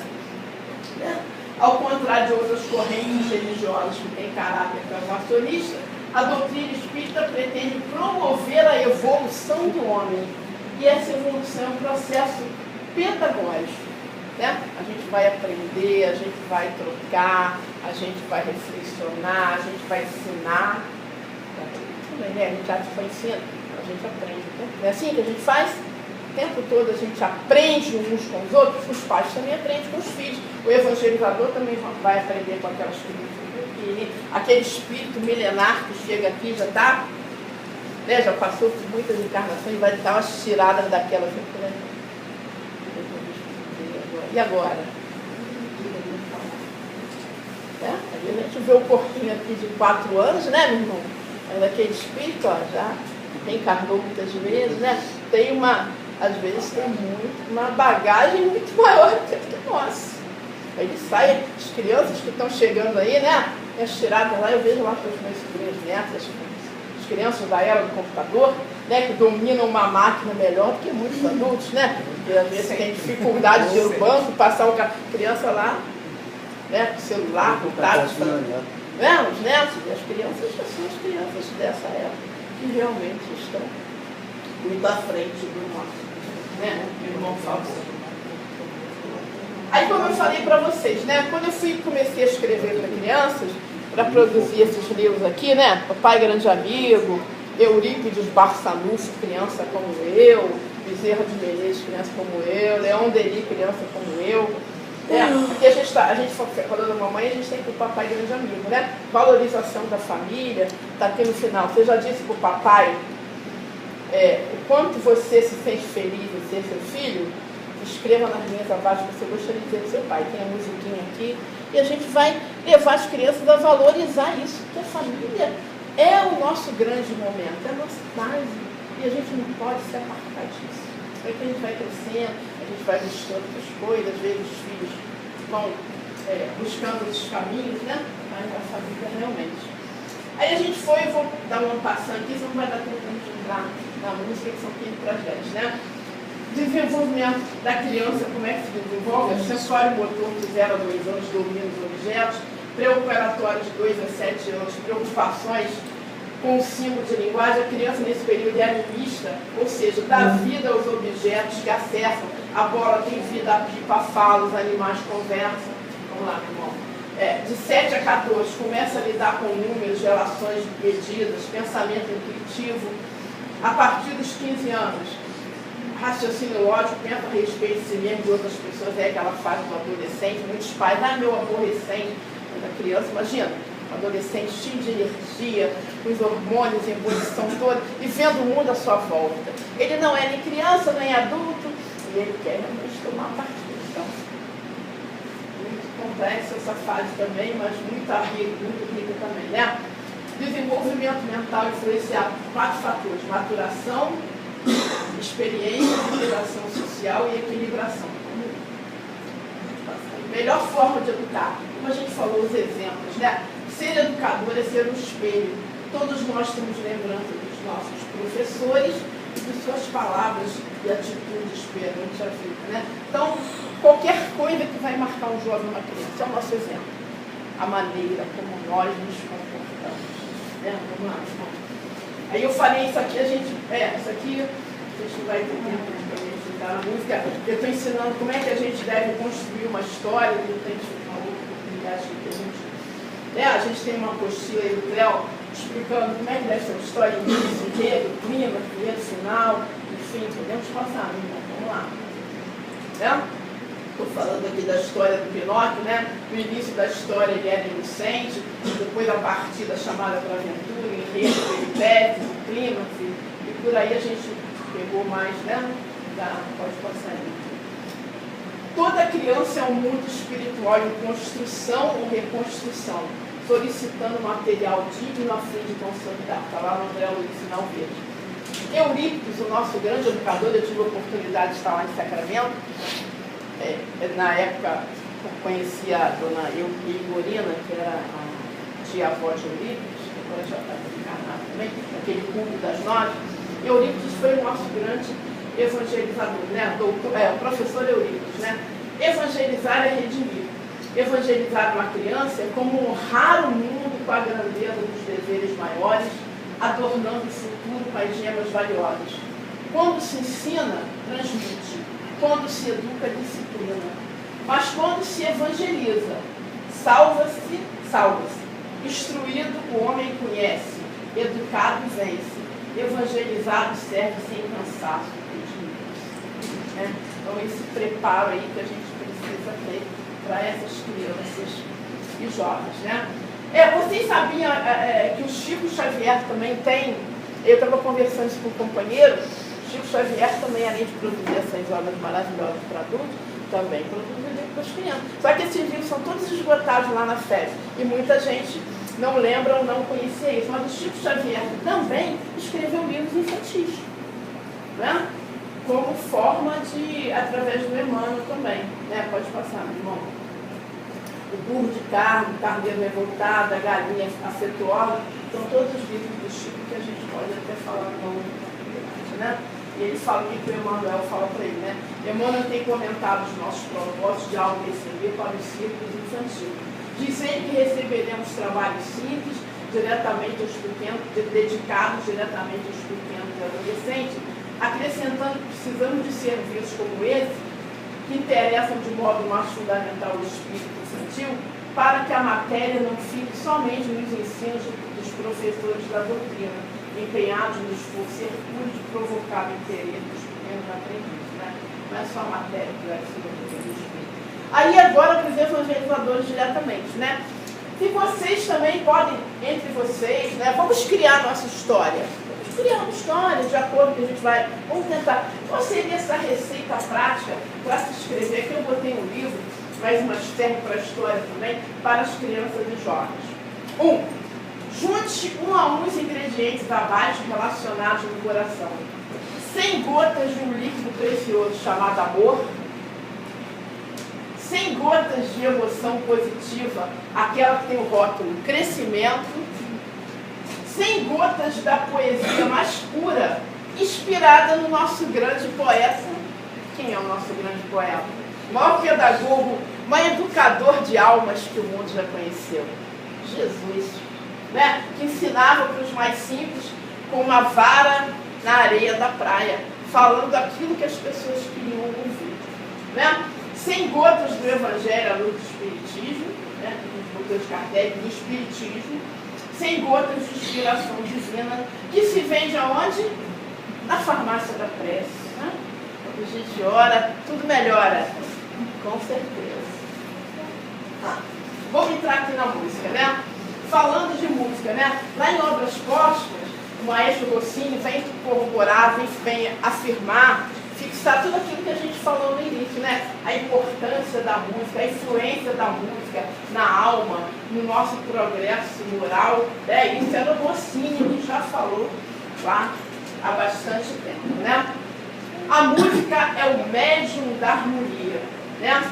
Né? Ao contrário de outras correntes religiosas que têm caráter salvacionista, a doutrina espírita pretende promover a evolução do homem. E essa evolução é um processo pedagógico. Né? A gente vai aprender, a gente vai trocar, a gente vai reflexionar, a gente vai ensinar. Também, né? A gente já foi ensinando, a gente aprende. Não é assim que a gente faz? O tempo todo a gente aprende uns com os outros, os pais também aprendem com os filhos. O evangelizador também vai aprender com aquelas crianças. Aquele espírito milenar que chega aqui já está, né, já passou por muitas encarnações, vai dar umas tiradas daquelas. Né? E agora? Às vezes a gente vê o corpinho aqui de 4 anos, né, meu irmão? Mas aquele espírito, ó, já reencarnou muitas vezes, né? Tem às vezes tem uma bagagem muito maior do que a nossa. Ele sai, as crianças que estão chegando aí, né? As tiradas lá, eu vejo lá com os meus sobrinhos netos, as crianças da era do computador, né? Que dominam uma máquina melhor do que muitos adultos, né? Porque às vezes tem dificuldade de ir no banco, passar uma criança lá, né? Com celular, com tablet, né? Os netos, as crianças já são as crianças dessa época. que realmente estão muito à frente do nosso, né? Meu irmão Fausto. Aí, como eu falei para vocês, né? Quando eu comecei a escrever para crianças, para produzir esses livros aqui, né? Papai Grande Amigo, Eurípides Barçanufo, criança como eu, Bezerra de Menezes, criança como eu, Leão Denis, criança como eu. Porque a gente falando da mamãe, a gente tem que o papai grande amigo, né? Valorização da família, está aqui no final. Você já disse para o papai o quanto você se sente feliz em ser seu filho? Escreva nas linhas abaixo que você gostaria de dizer do seu pai. Tem a musiquinha aqui. E a gente vai levar as crianças a valorizar isso, porque a família é o nosso grande momento, é a nossa base. E a gente não pode se apartar disso. Aí que a gente vai crescendo, a gente vai buscando outras coisas, às vezes os filhos vão buscando esses caminhos, né? Mas a família realmente. Aí a gente foi, vou dar uma passada aqui, senão não vai dar tempo de entrar na música, que são 15 para 10, né? Desenvolvimento da criança, como é que se desenvolve? O sensório motor de 0 a 2 anos domina os objetos, pré-operatório de 2 a 7 anos, preocupações com o símbolo de linguagem. A criança nesse período é animista, ou seja, dá vida aos objetos que acessam. A bola tem vida, a pipa fala, os animais conversam. Vamos lá, meu irmão. De 7 a 14, começa a lidar com números, relações medidas, pensamento intuitivo. A partir dos 15 anos, raciocínio lógico, pensa a respeito de si mesmo de outras pessoas, é aquela fase do adolescente. Muitos pais, meu avô recém, da criança, imagina, adolescente cheio de energia, com os hormônios em ebulição toda, e vendo o mundo à sua volta. Ele não é nem criança, nem adulto, e ele quer realmente tomar partido. Então, muito complexa essa fase também, mas muito rica também, né? Desenvolvimento mental influenciado por 4 fatores: maturação, experiência, integração social e equilibração. Melhor forma de educar, como a gente falou, os exemplos, né? Ser educador é ser um espelho. Todos nós temos lembrança dos nossos professores e de suas palavras e atitudes perante a vida, né? Então, qualquer coisa que vai marcar um jovem, uma criança, é o nosso exemplo. A maneira como nós nos comportamos, né? Vamos lá, irmão. Aí eu falei isso aqui, isso aqui a gente vai ter tempo para estudar a música. Eu estou ensinando como é que a gente deve construir uma história, de repente uma outra oportunidade que a gente tem uma apostila aí do Cléo explicando como é que deve ser uma história, início, enredo, clima, primeiro, final, enfim, podemos passar, né? Vamos lá. Estou falando aqui da história do Pinóquio, né? No início da história ele era inocente, depois a partida chamada para a aventura, enredo, peripécias, clímax, e por aí a gente pegou mais, né? Pode passar aí. Toda criança é um mundo espiritual em construção ou reconstrução, solicitando material digno a fim de consolidar. Está lá no André Luiz, sinal verde. Eurípides, o nosso grande educador, eu tive a oportunidade de estar lá em Sacramento. Na época, eu conheci a dona Igorina, que era a tia-avó de Eurípides, que agora já está encarnada também, aquele culto das 9. Eurípides foi o nosso grande evangelizador, né? O professor Eurípides, né? Evangelizar é redimir. Evangelizar uma criança é como honrar o mundo com a grandeza dos deveres maiores, adornando o futuro com as gemas valiosas. Quando se ensina, transmite. Quando se educa, disciplina. Mas quando se evangeliza, salva-se. Instruído, o homem conhece. Educado, vence. Evangelizado, serve sem cansaço. Né? Então, esse preparo aí que a gente precisa ter para essas crianças e jovens. Né? Vocês sabiam que o Chico Xavier também tem... Eu estava conversando isso com um companheiro. Chico Xavier também, além de produzir essas obras maravilhosas para adultos, também produz livros para as crianças. Só que esses livros são todos esgotados lá na FEB. E muita gente não lembra ou não conhecia isso. Mas o Chico Xavier também escreveu livros infantis. Né? Como forma de, através do Emmanuel também. Né? Pode passar, meu irmão. O burro de carne, o carneiro revoltado, a galinha afetuosa, são todos os livros do Chico que a gente pode até falar com oportunidade, né? E ele fala o que o Emmanuel fala para ele, né? Emmanuel tem comentado os nossos propósitos de algo receber para os círculos infantis. Diz ele que receberemos trabalhos simples, diretamente aos pequenos, dedicados diretamente aos pequenos e adolescentes, acrescentando que precisamos de serviços como esse, que interessam de modo mais fundamental o espírito infantil, para que a matéria não fique somente nos ensinos dos professores da doutrina, empenhados no esforço hercúleo de provocar o interesse dos pequenos aprendizes, né? Não é só a matéria que vai ser do espírito. Aí agora para os evangelizadores diretamente, né? E vocês também podem, entre vocês, né? Vamos criar nossa história. Vamos criar uma história de acordo com que a gente vai. Vamos tentar. Qual seria essa receita prática para se escrever? Aqui eu botei um livro, mas uma serve para a história também, para as crianças e jovens. Junte um a um os ingredientes abaixo relacionados no coração. 100 gotas de um líquido precioso chamado amor. 100 gotas de emoção positiva, aquela que tem o rótulo crescimento. 100 gotas da poesia mais pura, inspirada no nosso grande poeta. Quem é o nosso grande poeta? O maior pedagogo, o maior educador de almas que o mundo já conheceu. Jesus, né? Que ensinava para os mais simples com uma vara na areia da praia, falando aquilo que as pessoas queriam ouvir, né? 100 gotas do Evangelho à luz do Espiritismo, né? Do Kardec, do Espiritismo. 100 gotas de inspiração divina, que se vende aonde? Na farmácia da prece, né? Quando a gente ora, tudo melhora. Com certeza. Vamos entrar aqui na música, né? Falando de música, né? Lá em Obras Póstumas, o maestro Rossini vem corroborar, vem afirmar, fixar tudo aquilo que a gente falou no início, né? A importância da música, a influência da música na alma, no nosso progresso moral. Isso era o Rossini que já falou lá há bastante tempo, né? A música é o médium da harmonia, né?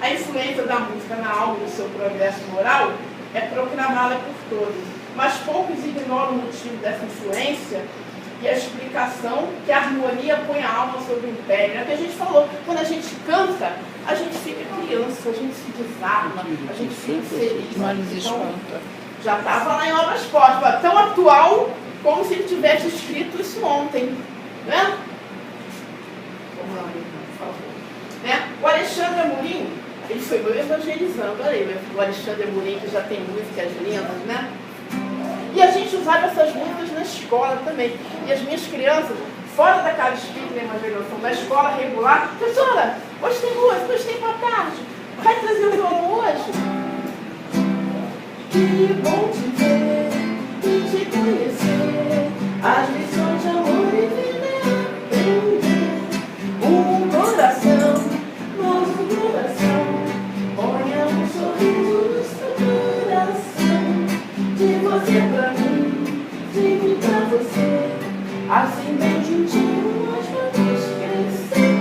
A influência da música na alma e no seu progresso moral é proclamá-la por todos. Mas poucos ignoram o motivo dessa influência e a explicação que a harmonia põe a alma sob o império. É o que a gente falou, quando a gente canta, a gente fica criança, a gente se desarma, a gente fica feliz. Então, já estava lá em Obras Póstumas, tão atual como se ele tivesse escrito isso ontem, né? Vamos lá, por favor. Né? O Alexandre Amorim, ele foi meu evangelizando, olha aí, o Alexandre Amorim, que já tem músicas lindas, né? E a gente usava essas músicas na escola também. E as minhas crianças, fora da casa espírita e evangelização, na escola regular, professora, hoje tem música, hoje tem boa tarde, vai trazer o violão hoje? Que bom te ver e te conhecer, as lições de amor e vida aprender. Um coração, nosso coração, ponha um sorriso no seu coração. De você pra mim, de mim pra você, assim bem juntinho nós vamos crescer.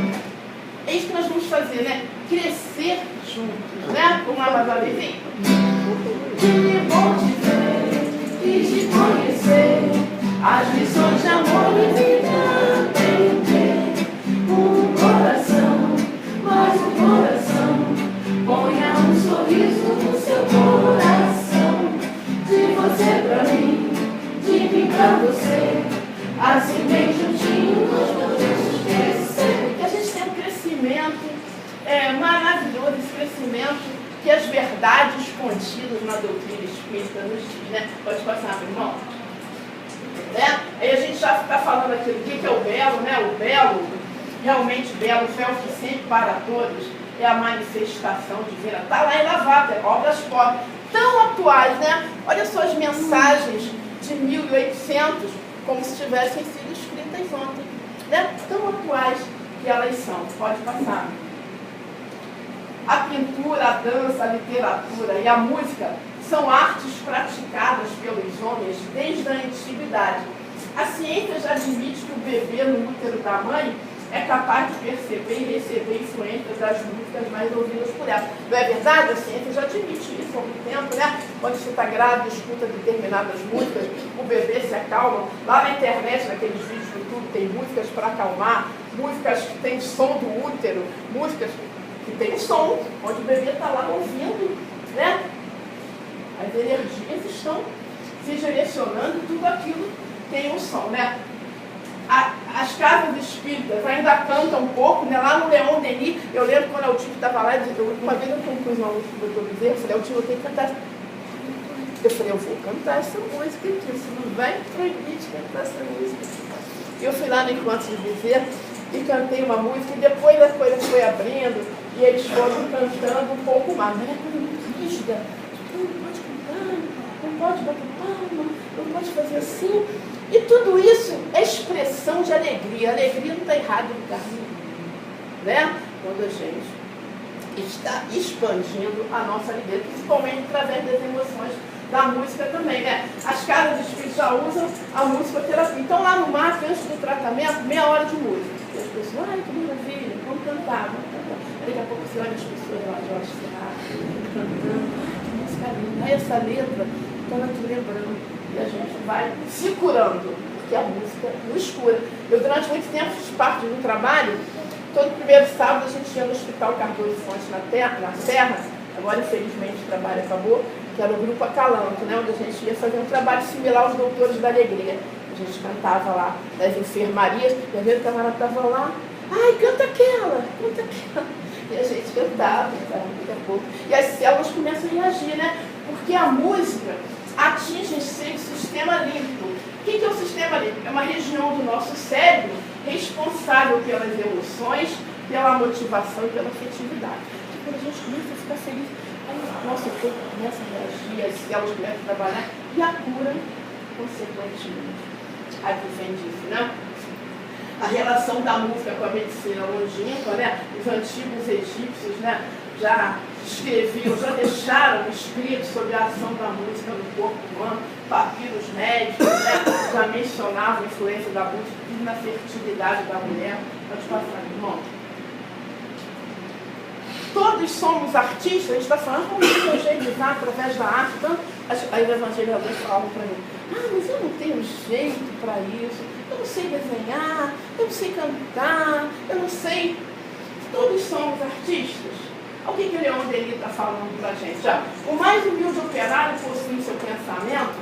É isso que nós vamos fazer, né? Crescer juntos, né? Vamos lá, mais uma vez, hein? Que bom te ver e te conhecer, as lições de amor e vida aprender. Um coração, mais um coração, ponha um sorriso no seu coração. De você pra mim, de mim pra você, assim bem juntinho nós vamos crescer. Que a gente tem um crescimento maravilhoso, esse crescimento que as verdades contidas na doutrina espírita nos diz, né? Pode passar, meu irmão? Né? Aí a gente já está falando aqui do que é o belo, né? O belo, realmente belo, o fel que sempre para todos, é a manifestação divina. Está lá em Lavata, Obras Póstumas. Tão atuais, né? Olha só as mensagens de 1800, como se tivessem sido escritas ontem, né? Tão atuais que elas são. Pode passar. A pintura, a dança, a literatura e a música são artes praticadas pelos homens desde a antiguidade. A ciência já admite que o bebê no útero da mãe é capaz de perceber e receber influências das músicas mais ouvidas por ela. Não é verdade? A ciência já admite isso há algum tempo, né? Quando você está grávida, escuta determinadas músicas, o bebê se acalma. Lá na internet, naqueles vídeos do YouTube, tem músicas para acalmar, músicas que tem som do útero, músicas que tem som, onde o bebê está lá ouvindo, né? As energias estão se direcionando, e tudo aquilo tem um som, né? As casas espíritas ainda cantam um pouco, né? Lá no Leon Denis, eu lembro quando o Tio estava lá, uma vez eu compus uma música do Dr. Bezerra, eu falei, Tio, eu tenho que cantar. Eu falei, eu vou cantar essa música aqui, você não vai proibir de cantar essa música. Eu fui lá no Encontro de Bezerra e cantei uma música, e depois a coisa foi abrindo, e eles foram cantando um pouco mais. Mas é coisa muito rígida, não pode cantar, não pode bater palma, não pode fazer assim. E tudo isso é expressão de alegria. A alegria não está errada em lugar nenhum, né? Quando a gente está expandindo a nossa alegria, principalmente através das emoções da música também, né? As casas espíritas já usam a musicoterapia. Então lá no MAP, antes do tratamento, meia hora de música. E as pessoas, ai, que maravilha, vamos cantar, vamos cantar. Daqui a pouco você olha as pessoas lá, Jorge Serra, cantando, que música linda. Aí essa letra, então ela te lembrando. E a gente vai se curando, porque a música nos cura. Eu durante muito tempo fiz parte de um trabalho, todo primeiro sábado a gente ia no Hospital Cardoso Fontes na Serra, agora infelizmente o trabalho acabou, que era o Grupo Acalanto, né, onde a gente ia fazer um trabalho similar aos Doutores da Alegria. A gente cantava lá nas enfermarias, e às vezes o camarada estava lá, ai, canta aquela, canta aquela. E a gente cantava, daqui a pouco. E as células começam a reagir, né? Porque a música atinge esse sistema límbico. O que é o sistema límbico? É uma região do nosso cérebro responsável pelas emoções, pela motivação e pela afetividade. E quando a gente começa a ficar feliz, aí o nosso corpo começa a reagir, as células começam a trabalhar e a cura, consequentemente, advém disso, né? A relação da música com a medicina longínqua, né? Os antigos egípcios, né? Já escreviam, já deixaram escrito sobre a ação da música no corpo humano, papiros médicos, né? Já mencionavam a influência da música na fertilidade da mulher. Pode passar, irmão. Todos somos artistas, a gente está falando como evangelizar através da arte. Então, aí os evangelizadores falavam para mim, mas eu não tenho jeito para isso, eu não sei desenhar, eu não sei cantar, eu não sei. Todos somos artistas. O que o Leon Denis está falando para a gente? Já, o mais humilde operário possui em seu pensamento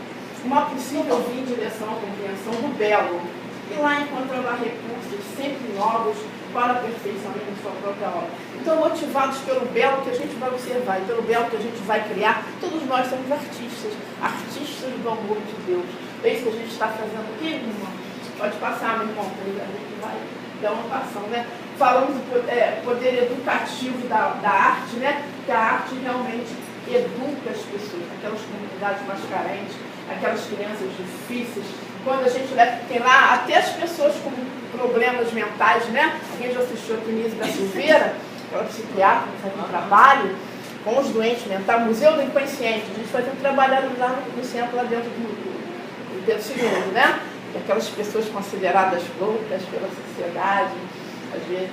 uma possível via em direção à compreensão do belo, e lá encontrará recursos sempre novos para o aperfeiçoamento de sua própria obra. Então, motivados pelo belo que a gente vai observar e pelo belo que a gente vai criar, todos nós somos artistas, artistas do amor de Deus. É isso que a gente está fazendo aqui, meu irmão? Pode passar, meu irmão, a gente vai dar uma passão, né? Falamos do poder educativo da arte, né? Que a arte realmente educa as pessoas, aquelas comunidades mais carentes, aquelas crianças difíceis. Quando a gente leva, tem lá até as pessoas com problemas mentais, né? Alguém já assistiu a Denise da Silveira, aquela psiquiatra que faz um trabalho com os doentes mentais, Museu do Inconsciente. A gente fazia um trabalho lá no centro, lá dentro do Pedro II, né? E aquelas pessoas consideradas loucas pela sociedade, às vezes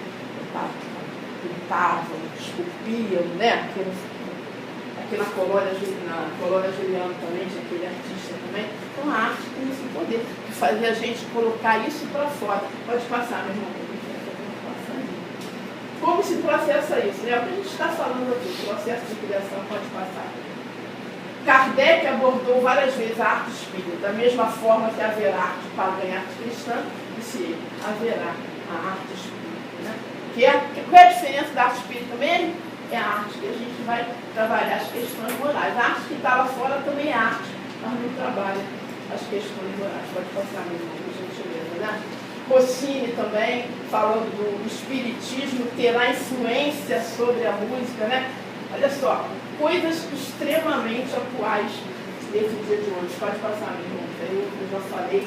pintavam, esculpiam, né? Aqui na colônia Juliana também, tinha aquele artista também. Então a arte tem esse poder de fazer a gente colocar isso para fora. Pode passar, meu irmão. Como se processa isso? Né? O que a gente está falando aqui, o processo de criação, pode passar. Kardec abordou várias vezes a arte espírita, da mesma forma que haverá arte pagã e arte cristã, disse ele, haverá a arte espírita. Né? Qual é a diferença da arte espírita mesmo? É a arte que a gente vai trabalhar as questões morais. A arte que está lá fora também é arte, mas não trabalha as questões morais. Pode passar mesmo, por gentileza, né? Rossini também, falando do espiritismo, terá influência sobre a música, né? Olha só, coisas extremamente atuais nesse dia de hoje. Pode passar, meu irmão, eu já falei.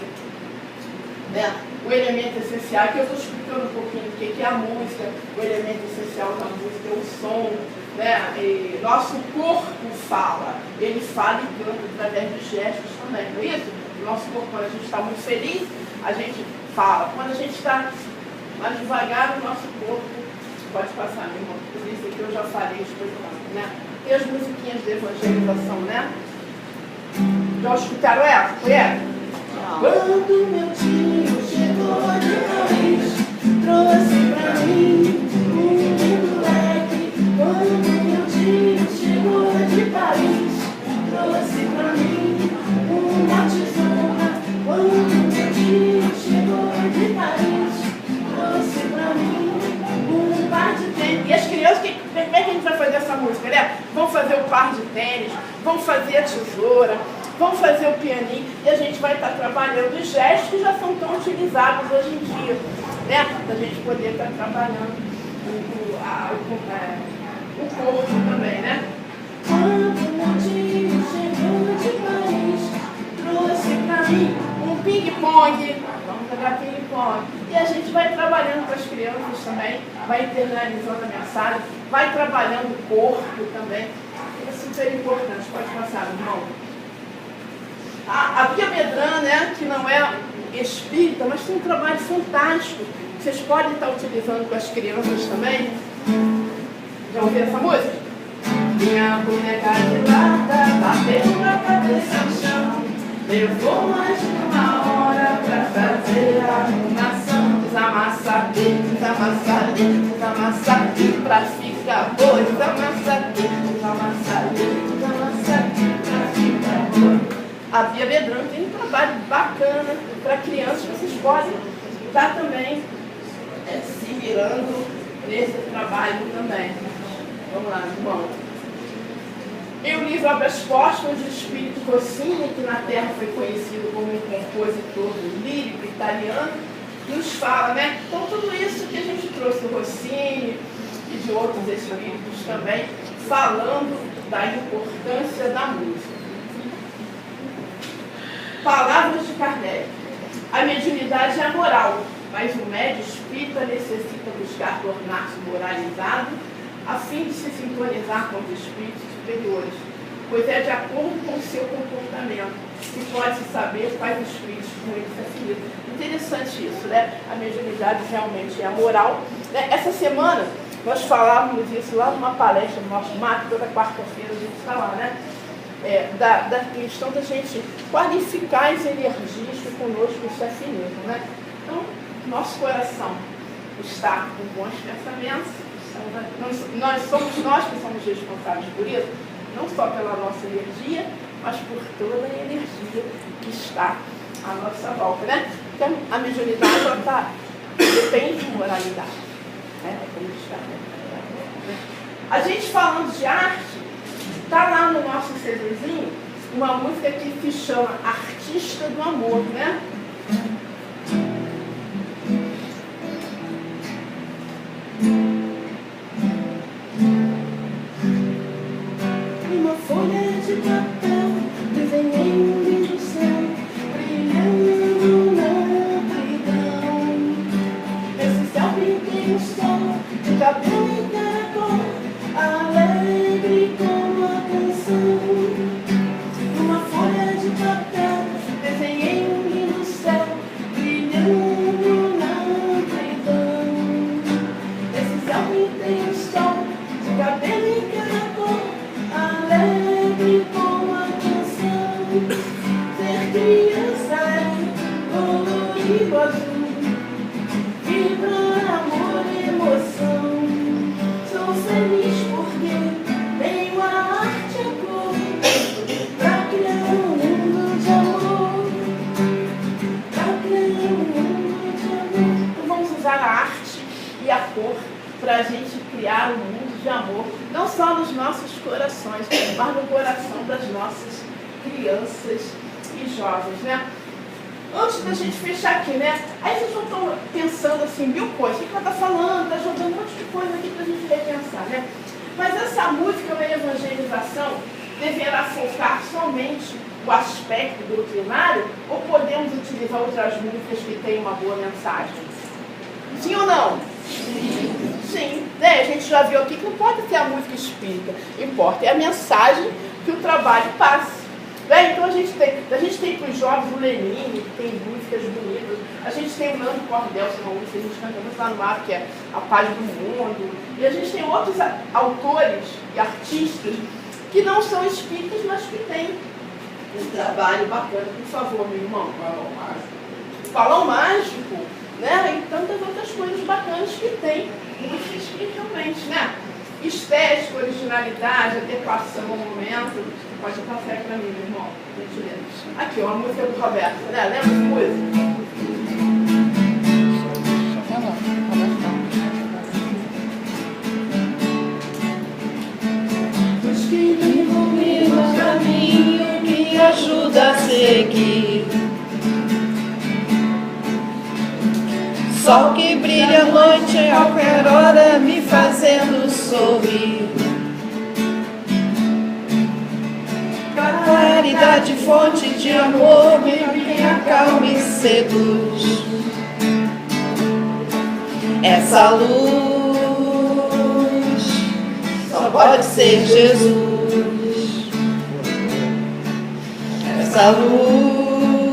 Né? O elemento essencial, que eu estou explicando um pouquinho o que é a música, o elemento essencial da música é o som, né? E nosso corpo fala, ele fala e canta através de gestos também, não é isso? O nosso corpo, quando a gente está muito feliz, a gente fala. Quando a gente está mais devagar, o nosso corpo pode passar, meu irmão, por isso que eu já falei, explicando, né? E as musiquinhas de evangelização, né? Já escutaram essa? Foi essa? Quando meu tio chegou de Paris, trouxe pra mim um lindo leque. Quando meu tio chegou de Paris, trouxe pra mim uma essa música, né? Vão fazer o par de tênis, vão fazer a tesoura, vão fazer o pianinho, e a gente vai estar trabalhando os gestos que já são tão utilizados hoje em dia, né? Para a gente poder estar trabalhando o corpo também, né? Quando o mundinho chegou de Paris, trouxe pra mim um ping-pong. Vamos jogar ping-pong. E a gente vai trabalhando com as crianças também, vai internalizando a mensagem, vai trabalhando o corpo também. É super importante. Pode passar, irmão. A Bia Bedran, né, que não é espírita, mas tem um trabalho fantástico. Vocês podem estar utilizando com as crianças também. Já ouviram essa música? Minha boneca de lata bateu a cabeça no chão. Levou mais de uma hora pra fazer a arrumação. Desamassa aqui, desamassa ali, desamassa aqui pra ficar boa. Desamassa aqui, desamassa ali, desamassa aqui pra ficar boa. A Bia Bedran tem um trabalho bacana para crianças. Vocês podem estar também se virando nesse trabalho também. Vamos lá, irmão. E o livro Abre as Costas do Espírito Rossini, que na Terra foi conhecido como um compositor lírico italiano, nos fala, né? Então, tudo isso que a gente trouxe do Rossini e de outros espíritos também, falando da importância da música. Palavras de Kardec. A mediunidade é moral, mas o médium espírita necessita buscar tornar-se moralizado a fim de se sintonizar com os espíritos superiores, pois é de acordo com o seu comportamento que pode-se saber quais espíritos com ele se afiliam. Interessante isso, né? A mediunidade realmente é a moral. Essa semana nós falávamos isso lá numa palestra no nosso MAP, toda quarta-feira a gente está lá, né? Da questão da gente qualificar as energias que conosco se afinizam, né? Então, nosso coração está com bons pensamentos. Nós somos nós que somos responsáveis por isso, não só pela nossa energia, mas por toda a energia que está à nossa volta, né? Então, a mediunidade depende de moralidade, né? A gente falando de arte, está lá no nosso CDzinho uma música que se chama Artista do Amor, né? Uma folha de papel, desenhei um lindo céu, brilhando na amplidão. Esse céu tem um sol, de cabelo em caracol, alegre como a canção. Uma folha de papel, desenhei um lindo céu, brilhando na amplidão. Esse céu tem um sol, de cabelo em caracol, alegre como a canção. Ser criança é colorido azul, vibrar amor e emoção. Sou feliz porque tenho a arte e a cor pra criar um mundo de amor, pra criar um mundo de amor. Então vamos usar a arte e a cor para a gente criar um mundo de amor, não só nos nossos corações, mas no coração das nossas crianças e jovens, né? Antes da gente fechar aqui, né? Aí vocês vão estar pensando assim, mil coisas. O que ela está falando? Está jogando um monte de coisa aqui para a gente repensar, né? Mas essa música da evangelização deverá focar somente o aspecto doutrinário ou podemos utilizar outras músicas que têm uma boa mensagem? Sim ou não? Sim. Né? A gente já viu aqui que não pode ser a música espírita. Importa, é a mensagem que o trabalho passa. Né? Então a gente tem para os jovens o Lenine, que tem músicas bonitas. A gente tem o Nando Cordel, que é uma música que a gente canta muito lá no mar, que é A Paz do Mundo. E a gente tem outros autores e artistas que não são espíritas, mas que têm um trabalho bacana. Por favor, meu irmão. Balão Mágico, né? E tantas outras coisas bacanas que tem músicas que realmente, né? Estética, originalidade, adequação ao momento. Pode passar aqui para mim, meu irmão. Aqui, ó, a música do Roberto, né? Lembra de música? seguir. Sol que brilha à noite a qualquer hora, me fazendo sorrir. Claridade, fonte de amor, me acalma e seduz. Essa luz só pode ser Jesus. Essa luz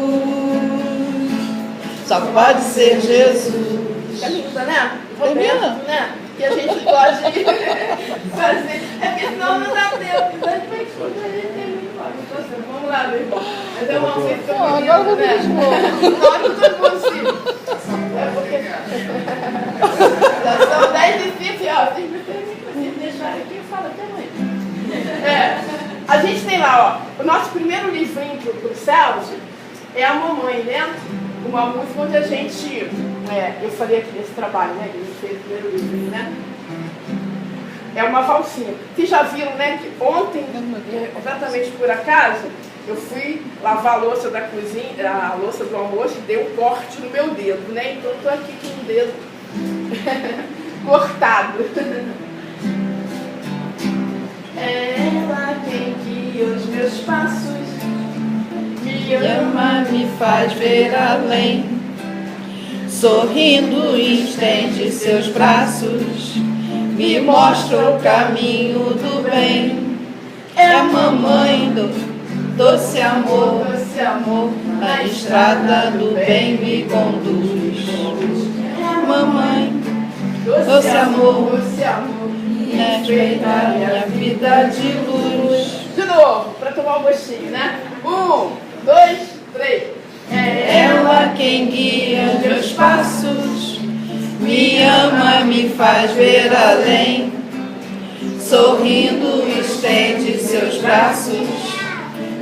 só pode ser Jesus. É linda, né? Roberto, né? Que a gente pode fazer. É porque senão não dá tempo. Vamos lá, meu irmão. Mas é uma coisa que eu bonito, né? Nós todo mundo sim. É porque... Já são 10h05, ó. Vocês deixarem aqui, eu falo até amanhã. A gente tem lá, ó, o nosso primeiro livrinho pro céus é a mamãe, né? Uma música onde a gente... eu falei aqui desse trabalho, né? Que a gente fez o primeiro livrinho, né? É uma valsinha. Vocês já viram, né? Que ontem, exatamente por acaso, eu fui lavar a louça da cozinha, a louça do almoço, e dei um corte no meu dedo, né? Então eu tô aqui com o dedo cortado. Ela quem guia os meus passos, me ama, me faz ver além. Sorrindo, estende seus braços, me mostra o caminho do bem. É a mamãe do doce amor, na estrada do bem me conduz. É a mamãe, doce amor, enfeita minha vida de luz. De novo, para tomar um gostinho, né? 1, 2, 3. É ela quem guia meus passos, me ama, me faz ver além. Sorrindo, estende seus braços,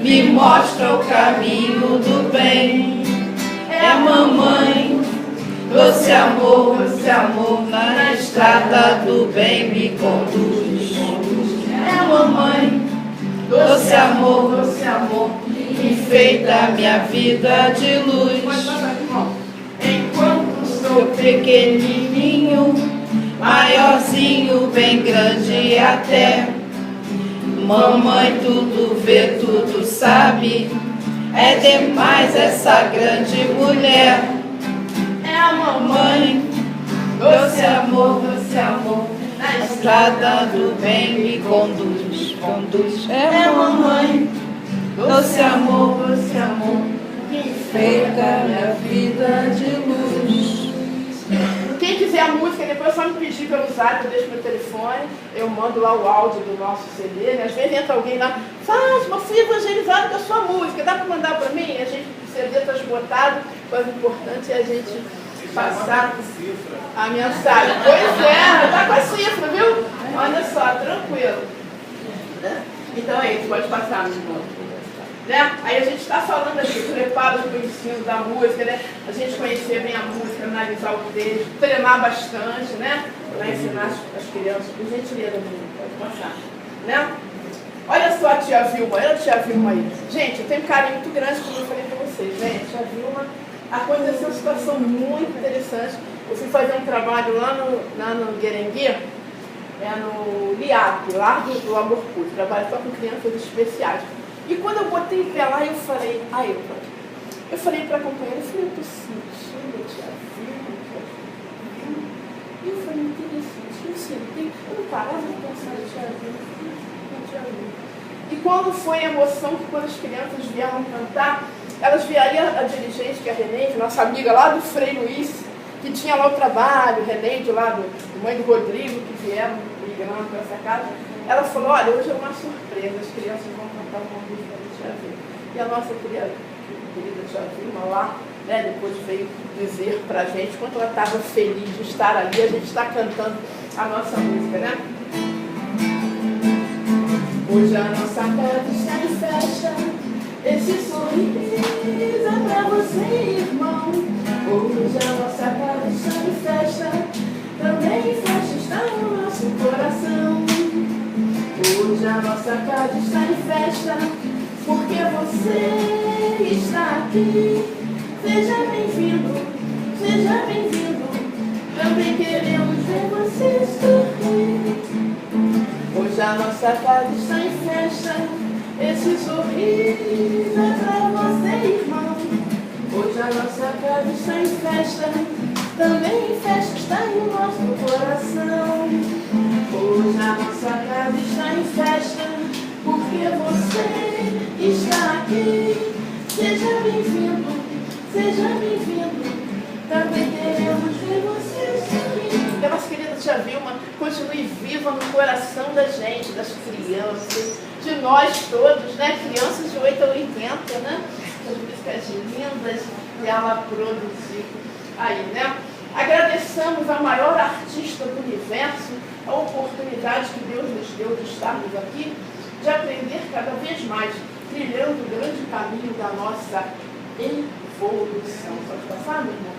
me mostra o caminho do bem. É a mamãe, doce amor, na estrada do bem me conduz. É a mamãe, doce amor, enfeita minha vida de luz. Enquanto sou pequenininho, maiorzinho, bem grande até. Mamãe tudo vê, tudo sabe, é demais essa grande mulher. É a mamãe, doce amor, na estrada do bem me conduz. É a mamãe, doce amor, que enfeita minha vida de luz. Quem quiser a música, depois é só me pedir pelo zap, eu deixo meu telefone, eu mando lá o áudio do nosso CD, né? Às vezes entra alguém lá, Fátima, fui evangelizado com a sua música, dá para mandar para mim? A gente, o CD está esgotado, mas o importante é a gente passar a mensagem. Pois é, tá com a cifra, viu? Olha só, tranquilo. Então é isso, pode passar, meu irmão. Né? Aí a gente está falando aqui, preparo para o ensino da música, né? A gente conhecer bem a música, analisar o texto, treinar bastante, né? Para ensinar as crianças. Por gentileza, pode passar. Né? Olha só a tia Vilma, olha a tia Vilma aí. gente, eu tenho um carinho muito grande, como eu falei para vocês, né? A tia Vilma, aconteceu uma situação muito interessante. Eu fui fazer um trabalho lá no Guerengui, no LIAP, lá do Amor Puro, trabalho só com crianças especiais. E quando eu botei o pé lá, eu falei, eu falei para a companheira, eu falei, eu tô sentindo a tia Vilma, e eu falei, interessante, eu não parava de pensar na tia Vilma, E quando foi a emoção que quando as crianças vieram cantar, elas vieram a dirigente, que é a Reneide, nossa amiga lá do Frei Luiz, que tinha lá o trabalho, Reneide lá do mãe do Rodrigo, que vieram migrando para essa casa, ela falou, olha, hoje é uma surpresa, as crianças vão cantar uma música da tia Vilma. E a nossa querida tia Vilma lá, né, depois veio dizer pra gente quanto ela estava feliz de estar ali, a gente está cantando a nossa música, né? Hoje a nossa casa está em festa, esse sorriso é pra você, irmão. Hoje a nossa casa está em festa, também em festa está o nosso coração. Hoje a nossa casa está em festa, porque você está aqui. Seja bem-vindo, seja bem-vindo. Também queremos ver você sorrir. Hoje a nossa casa está em festa. Esse sorriso é pra você, irmão. Hoje a nossa casa está em festa. Também em festa está no nosso coração. Hoje a nossa casa está em festa, porque você está aqui. Seja bem-vindo, seja bem-vindo. Também queremos ver você sorrir. Que a nossa querida tia Vilma continue viva no coração da gente, das crianças, de nós todos, né? Crianças de 8 a 80, né? As músicas lindas que ela produziu aí, né? Agradeçamos ao maior artista do universo a oportunidade que Deus nos deu de estarmos aqui, de aprender cada vez mais, trilhando o grande caminho da nossa evolução. Pode passar, meu irmão?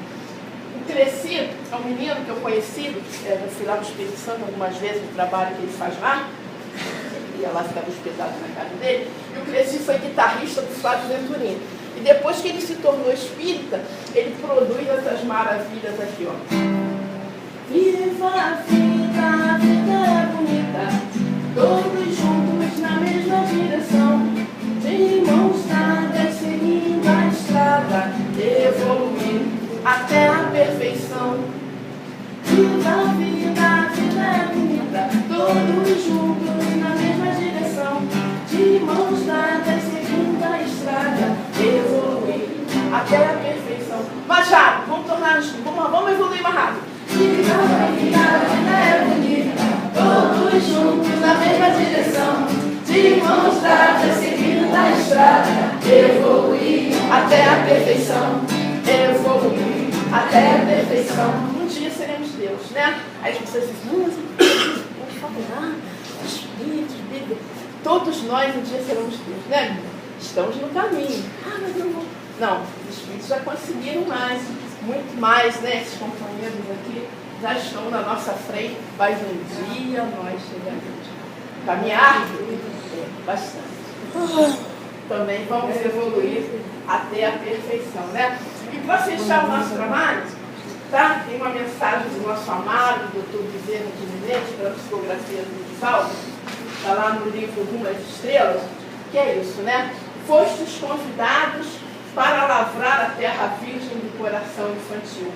O Cresci é um menino que eu conheci, eu fui lá no Espírito Santo algumas vezes no trabalho que ele faz lá, ia lá, ficava hospedado na casa dele, e o Cresci foi guitarrista do Flávio Venturini. E depois que ele se tornou espírita, ele produz essas maravilhas aqui, ó. Viva a vida é bonita, todos juntos na mesma direção, de mãos dadas seguindo a estrada, evoluindo até a perfeição. Viva a vida é bonita, todos juntos na mesma direção, de mãos dadas seguindo a estrada, evoluir até a perfeição. Mas já, vamos evoluir mais rápido. Viva a vida é bonita, todos juntos na mesma direção, de mãos dadas seguindo a estrada, evoluir até a perfeição, evoluir até a perfeição. Um dia seremos Deus, né? Aí as pessoas dizem, vamos falar, espíritos, Bíblia. Todos nós um dia seremos Deus, né? Estamos no caminho. Mas eu não vou. Não, os espíritos já conseguiram mais, muito mais, né? Esses companheiros aqui já estão na nossa frente, mas um dia nós chegaremos. Caminhar? Bastante. Também vamos evoluir até a perfeição, né? E para fechar o nosso trabalho, tá? Tem uma mensagem do nosso amado Dr. Bezerra de Menezes para a psicografia do Salmo, está lá no livro Rumo às Estrelas, que é isso, né? Fostes convidados para lavrar a terra virgem do coração infantil.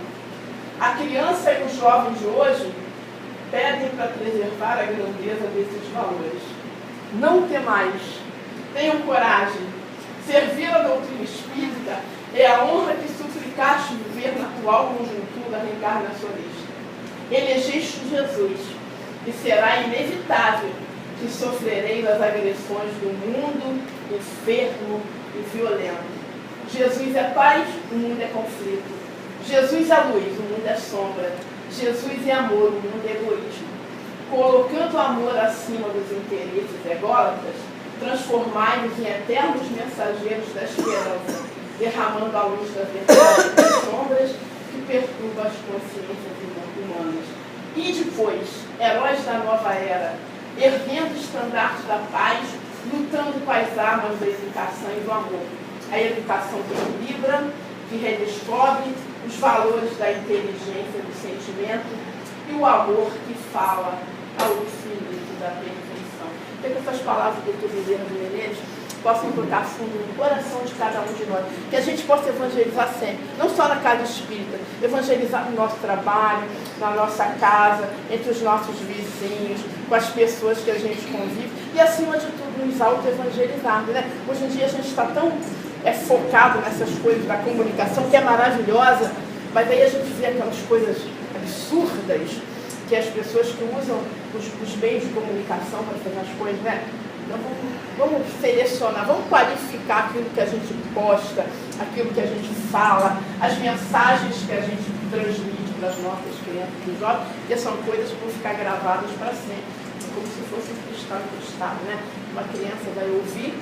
A criança e os jovens de hoje pedem para preservar a grandeza desses valores. Não temais, tenham coragem. Servir a doutrina espírita é a honra que suplicaste viver na atual conjuntura reencarnacionista. Elegiste Jesus, e será inevitável que sofrereis as agressões do mundo enfermo e violento. Jesus é paz, o mundo é conflito. Jesus é luz, o mundo é sombra. Jesus é amor, o mundo é egoísmo. Colocando o amor acima dos interesses ególatras, transformai-nos em eternos mensageiros da esperança, derramando a luz da verdade das sombras que perturbam as consciências humanas. E depois, heróis da nova era, erguendo o estandarte da paz, lutando com as armas da educação e do amor. A educação que equilibra, que redescobre os valores da inteligência e do sentimento, e o amor que fala ao infinito da perfeição. Que essas palavras do Dr. Bezerra de Menezes possam tocar fundo no coração de cada um de nós. Que a gente possa evangelizar sempre, não só na casa espírita, evangelizar no nosso trabalho, na nossa casa, entre os nossos vizinhos, com as pessoas que a gente convive e, acima de tudo, nos auto-evangelizar, né? Hoje em dia a gente está tão focado nessas coisas da comunicação, que é maravilhosa, mas aí a gente vê aquelas coisas absurdas que as pessoas que usam os meios de comunicação para fazer as coisas, né? Então vamos selecionar, vamos qualificar aquilo que a gente posta, aquilo que a gente fala, as mensagens que a gente transmite para as nossas crianças e jovens, que são coisas que vão ficar gravadas para sempre, como se fosse um cristal incrustado, né? Uma criança vai ouvir,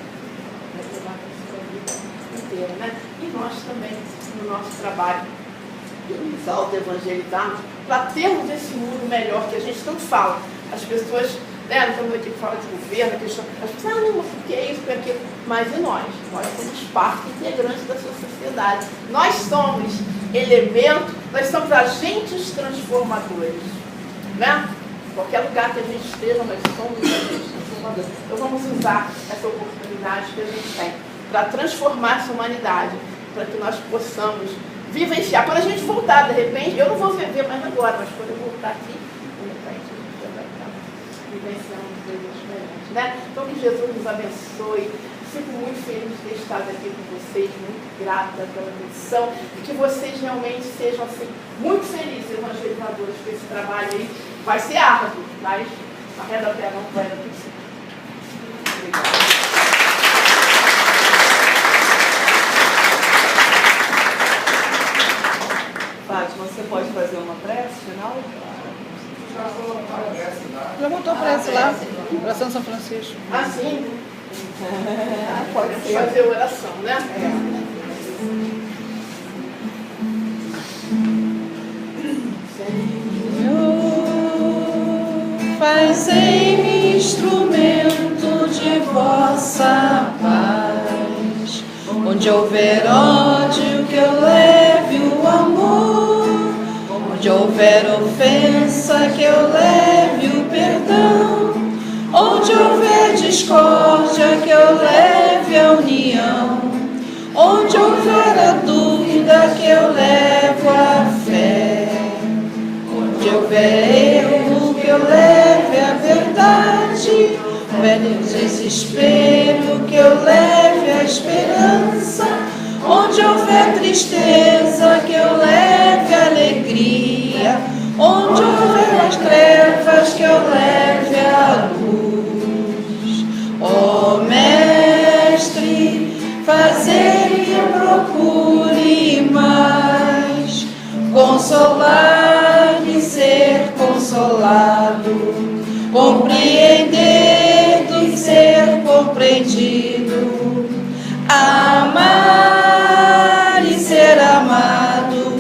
vai levar para a sua vida inteira, né? E nós também, no nosso trabalho, nos auto-evangelizarmos, para termos esse mundo melhor que a gente tanto fala. As pessoas né? Quando a equipe fala de governo, as pessoas, não, porque é isso, porque é aquilo. Mas e nós? Nós somos parte integrante da sua sociedade. Nós somos elemento, nós somos agentes transformadores, né? Qualquer lugar que a gente esteja, nós somos agentes transformadores. Então vamos usar essa oportunidade que a gente tem para transformar essa humanidade, para que nós possamos vivenciar. Quando a gente voltar, de repente, eu não vou viver mais agora, mas quando eu voltar aqui, de repente, a gente já vai estar vivenciando coisas diferentes, né? Então que Jesus nos abençoe. Fico muito feliz de ter estado aqui com vocês, muito grata pela missão, e que vocês realmente sejam assim, muito felizes, evangelizadores, com esse trabalho aí. Vai ser árduo, mas a ré da terra não vai dar tudo certo. Obrigada. Fátima, você pode fazer uma prece final? Já voltou para esse lá, oração São Francisco. Ah, sim. Pode ser. Fazer oração, né? Fazei-me instrumento de vossa paz. Onde houver ódio, que eu leve o amor. Onde houver ofensa, que eu leve o perdão. Onde houver discórdia, que eu leve a união. Onde houver a dúvida, que eu levo a fé. Onde houver erro, que eu leve a verdade. Houver desespero, que eu leve a esperança. Onde houver tristeza, que eu leve a alegria. Onde houver as trevas, que eu leve a luz. Ó Mestre, fazer que eu procure mais consolar e ser consolado, compreender e ser compreendido, amar e ser amado,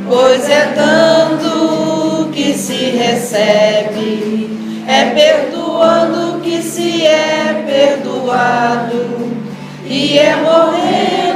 pois é dando que se recebe, é perdoando que se é perdoado, e é morrer